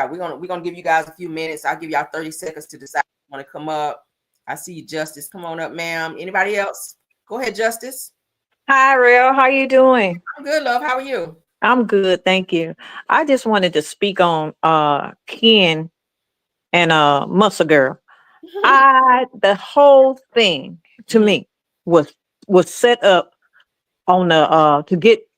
we're gonna give you guys a few minutes. I'll give y'all 30 seconds to decide if you want to come up. I see you, Justice. Come on up, ma'am. Anybody else? Go ahead, Justice. Hi, Real. How you doing? I'm good, love. How are you? I'm good, thank you. I just wanted to speak on Ken and Muscle Girl. The whole thing to me was set up on the to get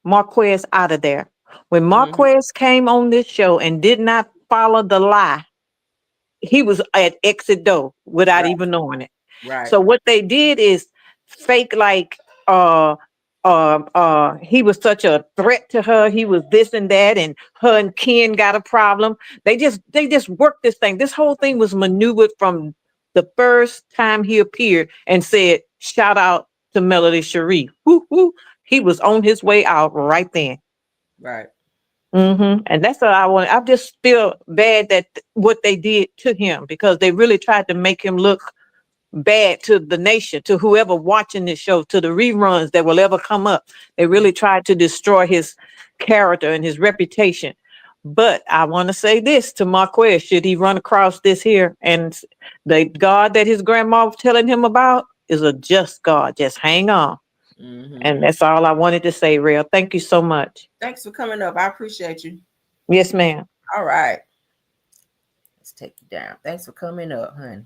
Marquez out of there. When Marquez came on this show and did not follow the lie, he was at exit door without even knowing it. Right. So what they did is fake like he was such a threat to her. He was this and that, and her and Ken got a problem. They just worked this thing. This whole thing was maneuvered from the first time he appeared and said, "Shout out to Melody Cherie." Woo, woo. He was on his way out right then. Right. And that's what I want. I just feel bad that what they did to him, because they really tried to make him look bad to the nation, to whoever watching this show, to the reruns that will ever come up. They really tried to destroy his character and his reputation. But I want to say this to Marquez: should he run across this here, and the God that his grandma was telling him about is a just God, just hang on. And that's all I wanted to say, Real. Thank you so much. Thanks for coming up. I appreciate you. Yes, ma'am. All right. Let's take you down. Thanks for coming up, honey.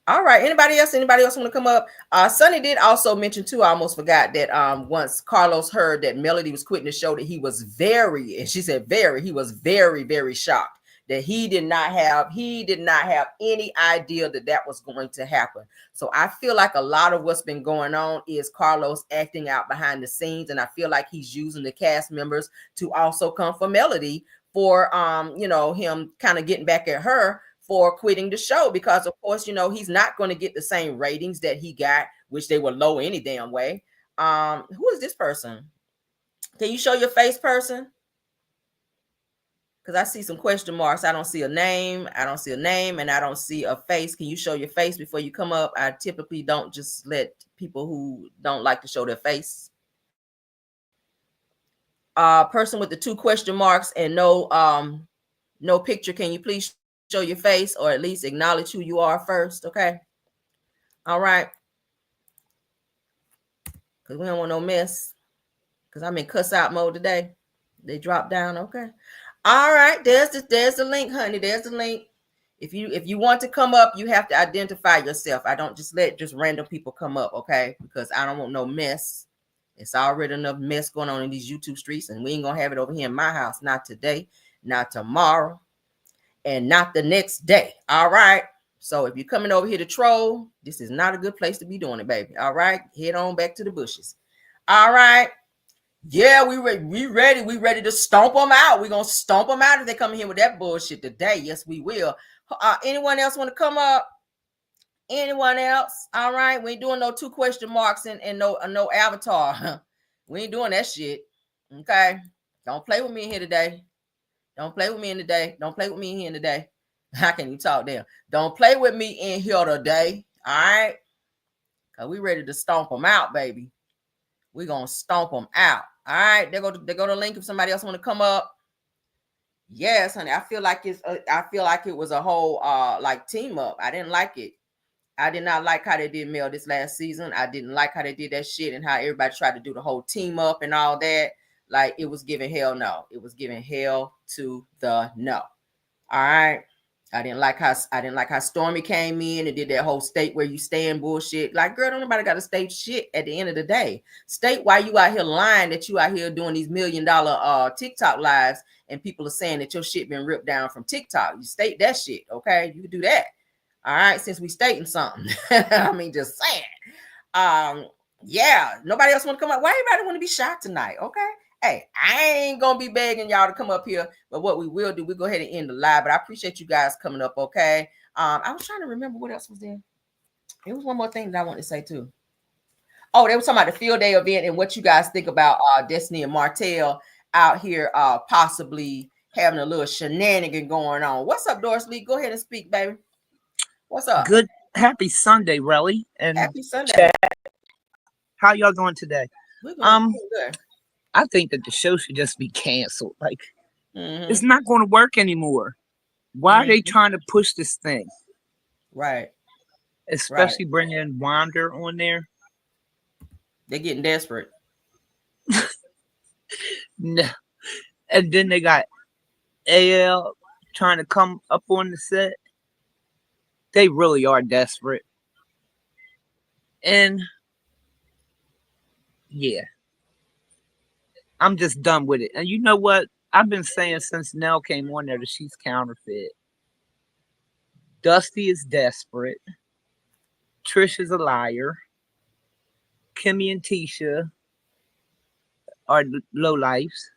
All right. Anybody else want to come up? Sunni did also mention too, I almost forgot that once Carlos heard that Melody was quitting the show, that he was very, and she said he was very, very shocked that he did not have any idea that was going to happen. So I feel like a lot of what's been going on is Carlos acting out behind the scenes, and I feel like he's using the cast members to also come for Melody for him kind of getting back at her for quitting the show, because of course he's not going to get the same ratings that he got, which they were low any damn way. Who is this person? Can you show your face, person? Because I see some question marks. I don't see a name. And I don't see a face. Can you show your face before you come up? I typically don't just let people who don't like to show their face. Person with the 2 question marks and no picture. Can you please show your face, or at least acknowledge who you are first? Okay. All right. Because we don't want no mess. Because I'm in cuss out mode today. They dropped down. Okay. All right, there's the link, honey. There's the link. If you want to come up, you have to identify yourself. I don't just let random people come up, okay? Because I don't want no mess. It's already enough mess going on in these YouTube streets, and we ain't gonna have it over here in my house. Not today, not tomorrow, and not the next day. All right. So if you're coming over here to troll, this is not a good place to be doing it, baby. All right, head on back to the bushes. All right. Yeah, we ready. We ready to stomp them out. We're going to stomp them out if they come in here with that bullshit today. Yes, we will. Anyone else want to come up? Anyone else? All right. We ain't doing no 2 question marks and no avatar. We ain't doing that shit. Okay. Don't play with me in here today. Don't play with me in today. Don't play with me in here today. I can't even talk there. Don't play with me in here today. All right. Because we ready to stomp them out, baby. We're going to stomp them out. All right, they go to link if somebody else want to come up. Yes, honey. I feel like it was a whole like team up. I didn't like it. I did not like how they did Mel this last season. I didn't like how they did that shit and how everybody tried to do the whole team up and all that. Like, it was giving hell no. It was giving hell to the no. All right. I didn't like how Stormy came in and did that whole state where you stand bullshit. Like, girl, don't nobody got to state shit at the end of the day. State why you out here lying that you out here doing these $1 million TikTok lives and people are saying that your shit been ripped down from TikTok. You state that shit, okay? You can do that. All right, since we stating something. I mean, just saying. Yeah, nobody else want to come up. Why everybody want to be shot tonight? Okay. Hey, I ain't gonna be begging y'all to come up here, but what we will do, we'll go ahead and end the live. But I appreciate you guys coming up, okay? I was trying to remember what else was there. It was one more thing that I wanted to say too. Oh, they were talking about the field day event and what you guys think about Destiny and Martel out here possibly having a little shenanigan going on. What's up, Doris Lee? Go ahead and speak, baby. What's up? Good. Happy Sunday, Relly. And Happy Sunday. how y'all doing today? We're good. I think that the show should just be canceled. Like, it's not going to work anymore. Why are they trying to push this thing? Right. Especially bringing Wander on there. They're getting desperate. No. And then they got AL trying to come up on the set. They really are desperate. And yeah. I'm just done with it. And you know what? I've been saying since Nell came on there that she's counterfeit. Dusty is desperate. Trish is a liar. Kimmy and Tisha are low lives.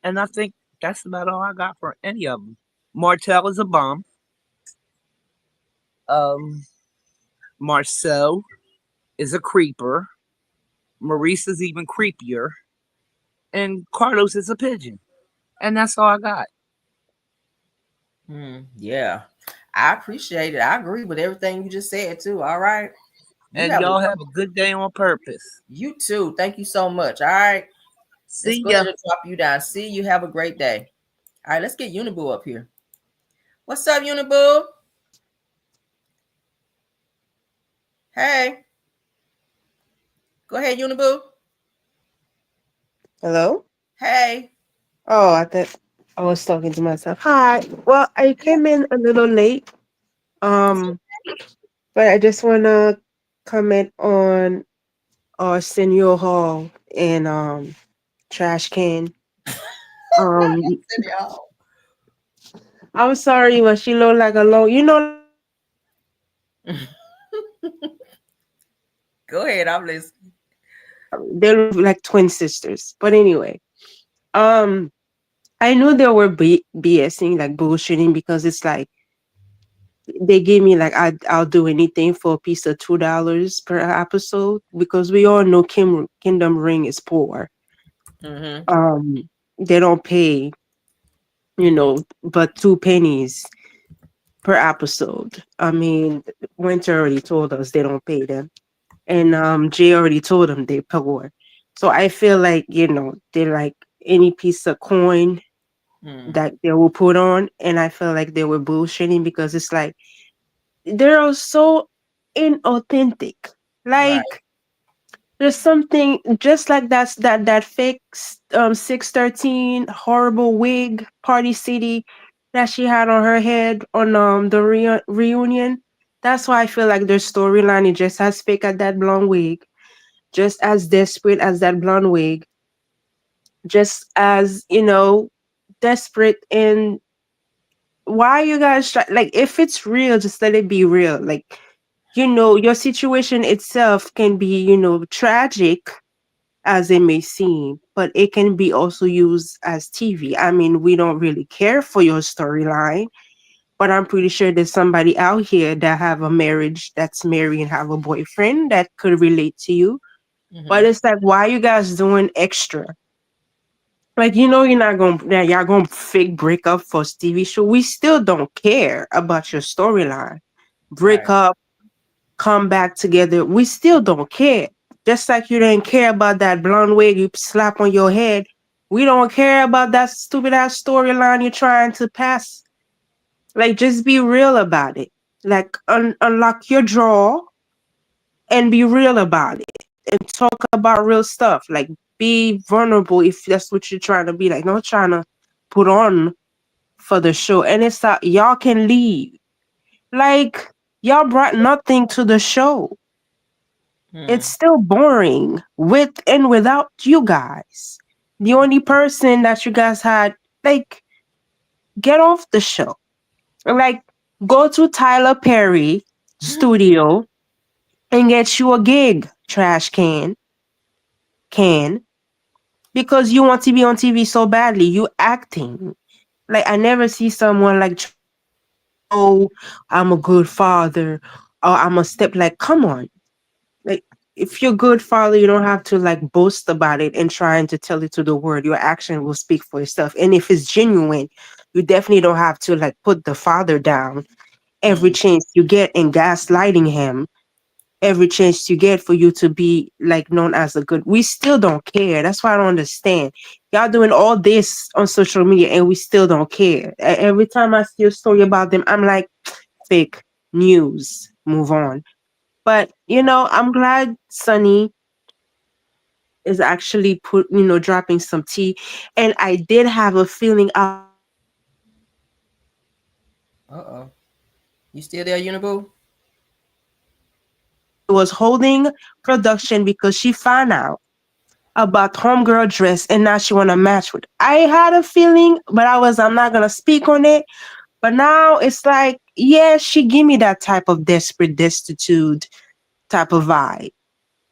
And I think that's about all I got for any of them. Martel is a bum. Marcel is a creeper. Maurice is even creepier. And Carlos is a pigeon. And that's all I got. Yeah. I appreciate it. I agree with everything you just said too. All right. And y'all have a good day on purpose. You too. Thank you so much. All right. See ya. ya. Drop you down. See you. Have a great day. All right. Let's get Uniboo up here. What's up, Uniboo? Hey. Go ahead, Uniboo. Hello? Hey. Oh, I thought I was talking to myself. Hi. Well, I came in a little late. But I just wanna comment on Senior Hall and Trash Can. I'm sorry, but she looked like a low, Go ahead, I'm listening. they look like twin sisters. But anyway, I knew they were BSing, like bullshitting, because it's like they gave me like I'll do anything for a piece of $2 per episode, because we all know Kingdom Ring is poor. They don't pay, but 2 pennies per episode. I mean, Winter already told us they don't pay them, and Jay already told them they poor. So I feel like they're like any piece of coin that they will put on, and I feel like they were bullshitting, because it's like they're so inauthentic. Like there's something just like that fake 613 horrible wig Party City that she had on her head on the reunion. That's why I feel like their storyline is just as fake as that blonde wig, just as desperate as that blonde wig, just as desperate. And why you guys like, if it's real, just let it be real. Like, your situation itself can be tragic as it may seem, but it can be also used as TV. I mean, we don't really care for your storyline, but I'm pretty sure there's somebody out here that have a marriage, that's married and have a boyfriend that could relate to you. But it's like, why are you guys doing extra? Like, y'all gonna fake break up for TV show. We still don't care about your storyline. Break up, come back together. We still don't care. Just like you didn't care about that blonde wig you slap on your head. We don't care about that stupid ass storyline you're trying to pass. Like, just be real about it. Like, unlock your drawer and be real about it. And talk about real stuff. Like, be vulnerable if that's what you're trying to be. Like, not trying to put on for the show, and it's that y'all can leave. Like, y'all brought nothing to the show. It's still boring with and without you guys. The only person that you guys had, like, get off the show. Like, go to Tyler Perry studio and get you a gig, trash can. Because you want to be on TV so badly. You acting. Like, I never see someone like, oh, I'm a good father, or I'm a step. Like, come on. Like, if you're a good father, you don't have to like boast about it and trying to tell it to the world. Your action will speak for itself. And if it's genuine, you definitely don't have to like put the father down every chance you get and gaslighting him every chance you get for you to be like known as a good. We still don't care. That's why I don't understand. Y'all doing all this on social media and we still don't care. Every time I see a story about them, I'm like, fake news. Move on. But I'm glad Sunny is actually dropping some tea. And I did have a feeling Uh-oh. You still there, Uniboo? was holding production because she found out about homegirl dress and now she want to match with. I had a feeling, but I'm not gonna speak on it. But now it's like, yeah, she give me that type of desperate, destitute type of vibe.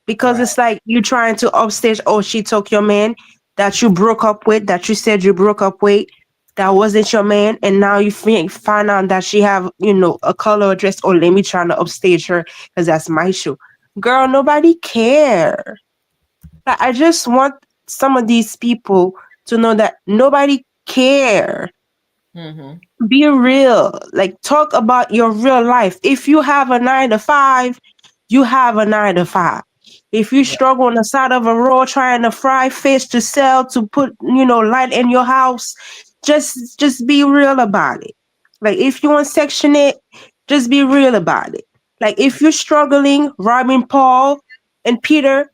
Because it's like you trying to upstage, oh, she took your man that you broke up with, that you said you broke up with, that wasn't your man, and now you find out that she have, a color dress, or let me try to upstage her because that's my show. Girl, nobody care. I just want some of these people to know that nobody care. Be real. Like, talk about your real life. If you have a 9 to 5, you have a 9 to 5. If you struggle on the side of a road trying to fry fish to sell, to put, light in your house, just be real about it. Like, if you want Section 8, just be real about it. Like, if you're struggling, robbing Paul and Peter,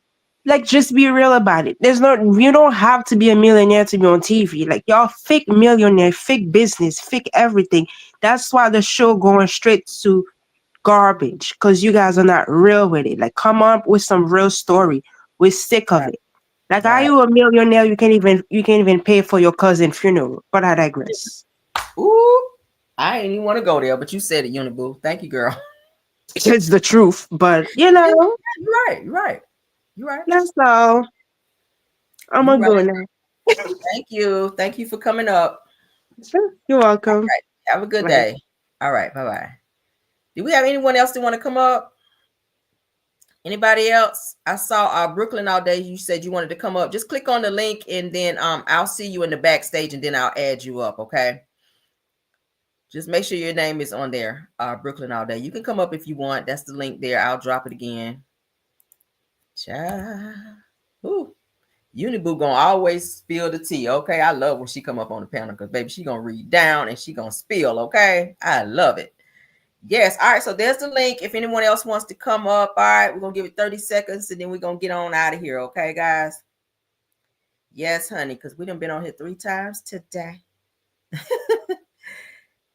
like, just be real about it. You don't have to be a millionaire to be on TV. Like, y'all fake millionaire, fake business, fake everything. That's why the show going straight to garbage, because you guys are not real with it. Like, come up with some real story. We're sick of it. Like, are you a millionaire? You can't even pay for your cousin's funeral. But I digress. Ooh, I didn't even want to go there, but you said it, Uniboo. Thank you, girl. It's the truth, but You're right. That's all. I'm gonna go now. Thank you for coming up. Sure. You're welcome. Right. Have a good day. All right, bye. Do we have anyone else that want to come up? Anybody else? I saw Brooklyn all day. You said you wanted to come up. Just click on the link and then I'll see you in the backstage and then I'll add you up, okay? Just make sure your name is on there, Brooklyn all day. You can come up if you want. That's the link there. I'll drop it again. Child. Ooh. Uniboo gonna always spill the tea, okay? I love when she come up on the panel because, baby, she gonna read down and she gonna spill, okay? I love it. Yes. All right. So there's the link. If anyone else wants to come up, all right, we're going to give it 30 seconds and then we're going to get on out of here. Okay, guys? Yes, honey, because we done been on here 3 times today.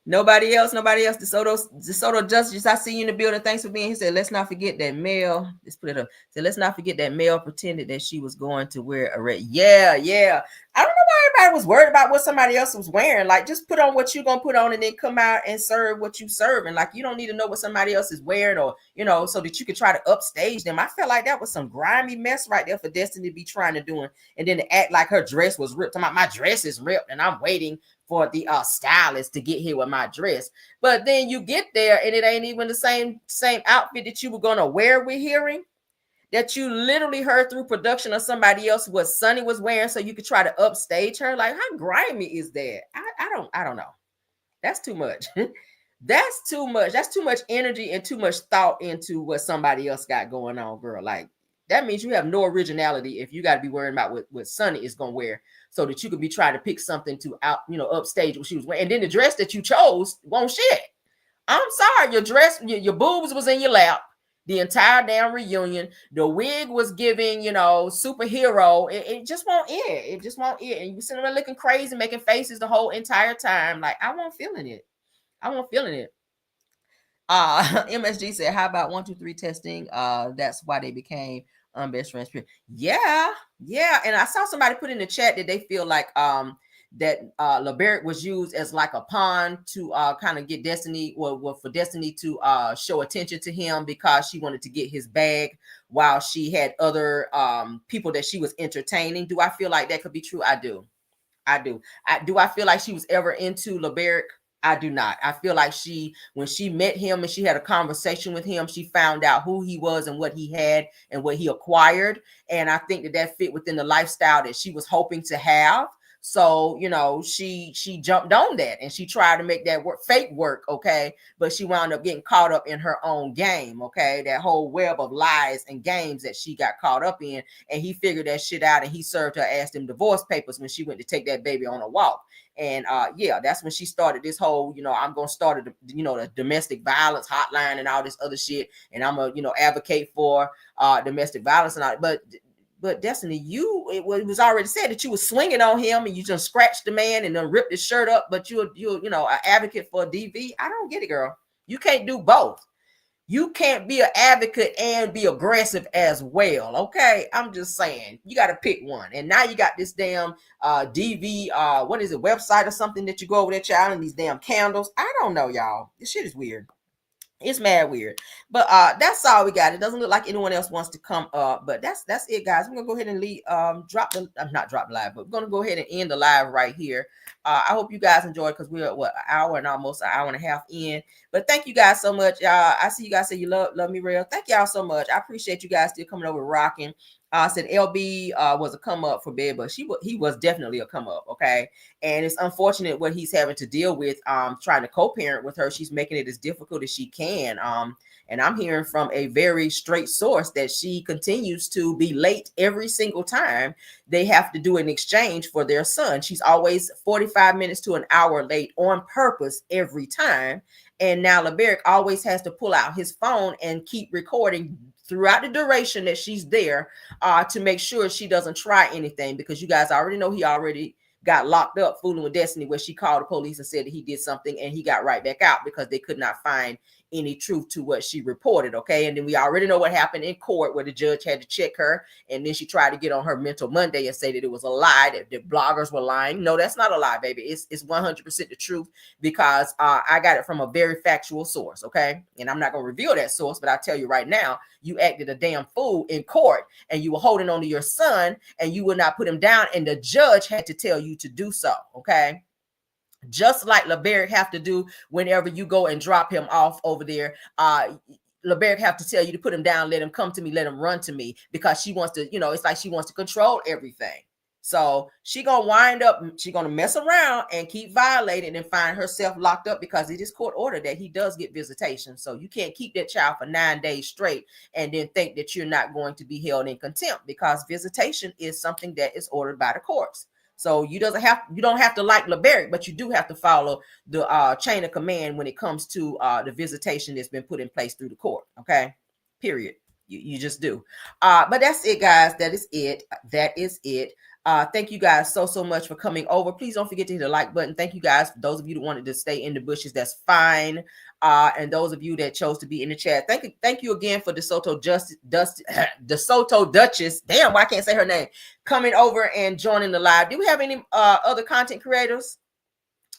Nobody else. DeSoto Justice, I see you in the building. Thanks for being here. He said, let's not forget that Mel. Let's put it up. Said, let's not forget that Mel pretended that she was going to wear a red. Yeah. I don't know why everybody was worried about what somebody else was wearing. Like, just put on what you're going to put on and then come out and serve what you serve. And like, you don't need to know what somebody else is wearing or, so that you could try to upstage them. I felt like that was some grimy mess right there for Destiny to be trying to do. And then to act like her dress was ripped. My dress is ripped and I'm waiting for the stylist to get here with my dress. But then you get there and it ain't even the same outfit that you were going to wear with hearing, that you literally heard through production of somebody else what Sunni was wearing so you could try to upstage her. Like, how grimy is that? I don't know. That's too much. That's too much. That's too much energy and too much thought into what somebody else got going on, girl. Like, that means you have no originality if you got to be worrying about what Sunni is going to wear so that you could be trying to pick something to upstage what she was wearing. And then the dress that you chose won't shit. I'm sorry, your dress, your boobs was in your lap. The entire damn reunion. The wig was giving, superhero. It just won't end. It just won't end. And you sitting there looking crazy, making faces the whole entire time. Like, I won't feeling it. MSG said, how about 1, 2, 3 testing? That's why they became best friends. Yeah. And I saw somebody put in the chat that they feel like that LeBerick was used as like a pawn to kind of get Destiny, or for Destiny to show attention to him because she wanted to get his bag while she had other people that she was entertaining. Do I feel like that could be true? I do. Do I feel like she was ever into LeBerick? I do not. I feel like when she met him and she had a conversation with him, she found out who he was and what he had and what he acquired. And I think that fit within the lifestyle that she was hoping to have. So, she jumped on that and she tried to make that fake work. Okay. But she wound up getting caught up in her own game. Okay. That whole web of lies and games that she got caught up in. And he figured that shit out and he served her ass them divorce papers when she went to take that baby on a walk. And that's when she started this whole, I'm going to start the domestic violence hotline and all this other shit. And I'm going to advocate for domestic violence and all. But Destiny, it was already said that you were swinging on him and you just scratched the man and then ripped his shirt up. But you're an advocate for DV. I don't get it, girl. You can't do both. You can't be an advocate and be aggressive as well. Okay, I'm just saying you got to pick one. And now you got this damn DV what is it, website or something that you go over there, child, and these damn candles. I don't know, y'all. This shit is weird. It's mad weird. But that's all we got. It doesn't look like anyone else wants to come up. But that's it, guys. I'm gonna go ahead and not drop the live, but we're gonna go ahead and end the live right here. I hope you guys enjoyed because we're an hour and almost an hour and a half in. But thank you guys so much. I see you guys say you love me real. Thank y'all so much. I appreciate you guys still coming over rocking. Said LB was a come up for bed, but he was definitely a come up. Okay. And it's unfortunate what he's having to deal with, trying to co-parent with her. She's making it as difficult as she can. And I'm hearing from a very straight source that she continues to be late every single time they have to do an exchange for their son. She's always 45 minutes to an hour late on purpose every time. And now LeBerick always has to pull out his phone and keep recording throughout the duration that she's there to make sure she doesn't try anything, because you guys already know he already got locked up fooling with Destiny, where she called the police and said that he did something and he got right back out because they could not find any truth to what she reported. Okay. And then we already know what happened in court, where the judge had to check her. And then she tried to get on her mental Monday and say that it was a lie, that bloggers were lying. No, that's not a lie, baby. It's 100% the truth, because I got it from a very factual source. Okay. And I'm not going to reveal that source, but I'll tell you right now, you acted a damn fool in court and you were holding on to your son and you would not put him down. And the judge had to tell you to do so. Okay. Just like LeBerick have to do whenever you go and drop him off over there. LeBerick have to tell you to put him down, let him come to me, let him run to me, because she wants to, it's like she wants to control everything. So she gonna wind up, she gonna mess around and keep violating and find herself locked up, because it is court order that he does get visitation. So you can't keep that child for 9 days straight and then think that you're not going to be held in contempt, because visitation is something that is ordered by the courts. So you don't have to like LeBerick, but you do have to follow the chain of command when it comes to the visitation that's been put in place through the court. Okay, period. You just do. But that's it, guys. That is it. Thank you guys so much for coming over. Please don't forget to hit the like button. Thank you guys. For those of you that wanted to stay in the bushes, that's fine. And those of you that chose to be in the chat, thank you again for DeSoto Duchess. Damn, why I can't say her name, coming over and joining the live. Do we have any other content creators?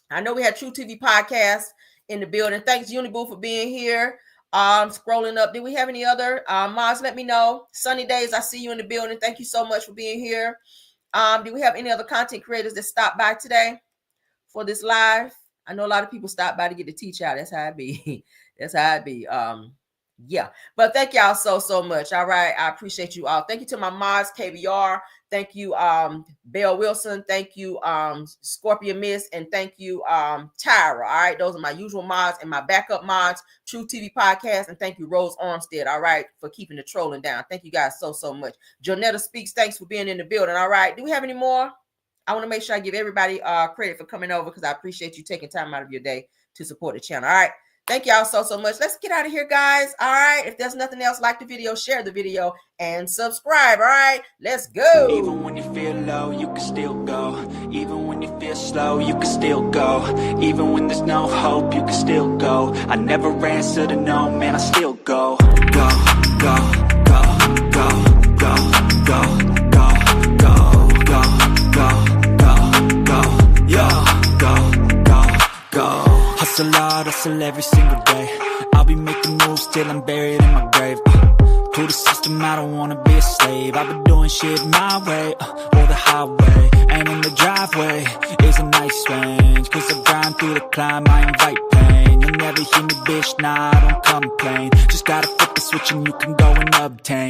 I know we had True TV Podcast in the building. Thanks, Uniboo, for being here. Scrolling up, do we have any other mods? Let me know. Sunny Days, I see you in the building. Thank you so much for being here. Do we have any other content creators that stopped by today for this live? I know a lot of people stop by to get the teach out. That's how it be. That's how it be. Yeah. But thank y'all so much. All right. I appreciate you all. Thank you to my mods, KBR. Thank you, Belle Wilson. Thank you, Scorpion Miss. And thank you, Tyra. All right. Those are my usual mods and my backup mods, True TV Podcast. And thank you, Rose Armstead. All right. For keeping the trolling down. Thank you guys so much. Jonetta Speaks. Thanks for being in the building. All right. Do we have any more? I want to make sure I give everybody credit for coming over, because I appreciate you taking time out of your day to support the channel. All right. Thank y'all so much. Let's get out of here, guys. All right. If there's nothing else, like the video, share the video, and subscribe. All right. Let's go. Even when you feel low, you can still go. Even when you feel slow, you can still go. Even when there's no hope, you can still go. I never answer to no, man, I still go. Go, go, go, go, go, go, go, go, go, go, go, go, yo, go, go, go. Hustle hard, hustle every single day. I'll be making moves till I'm buried in my grave. To the system, I don't wanna be a slave. I've been doing shit my way, or the highway. And in the driveway is a nice range. Cause I grind through the climb, I invite pain. You'll never hear me, bitch, nah, I don't complain. Just gotta flip the switch and you can go and obtain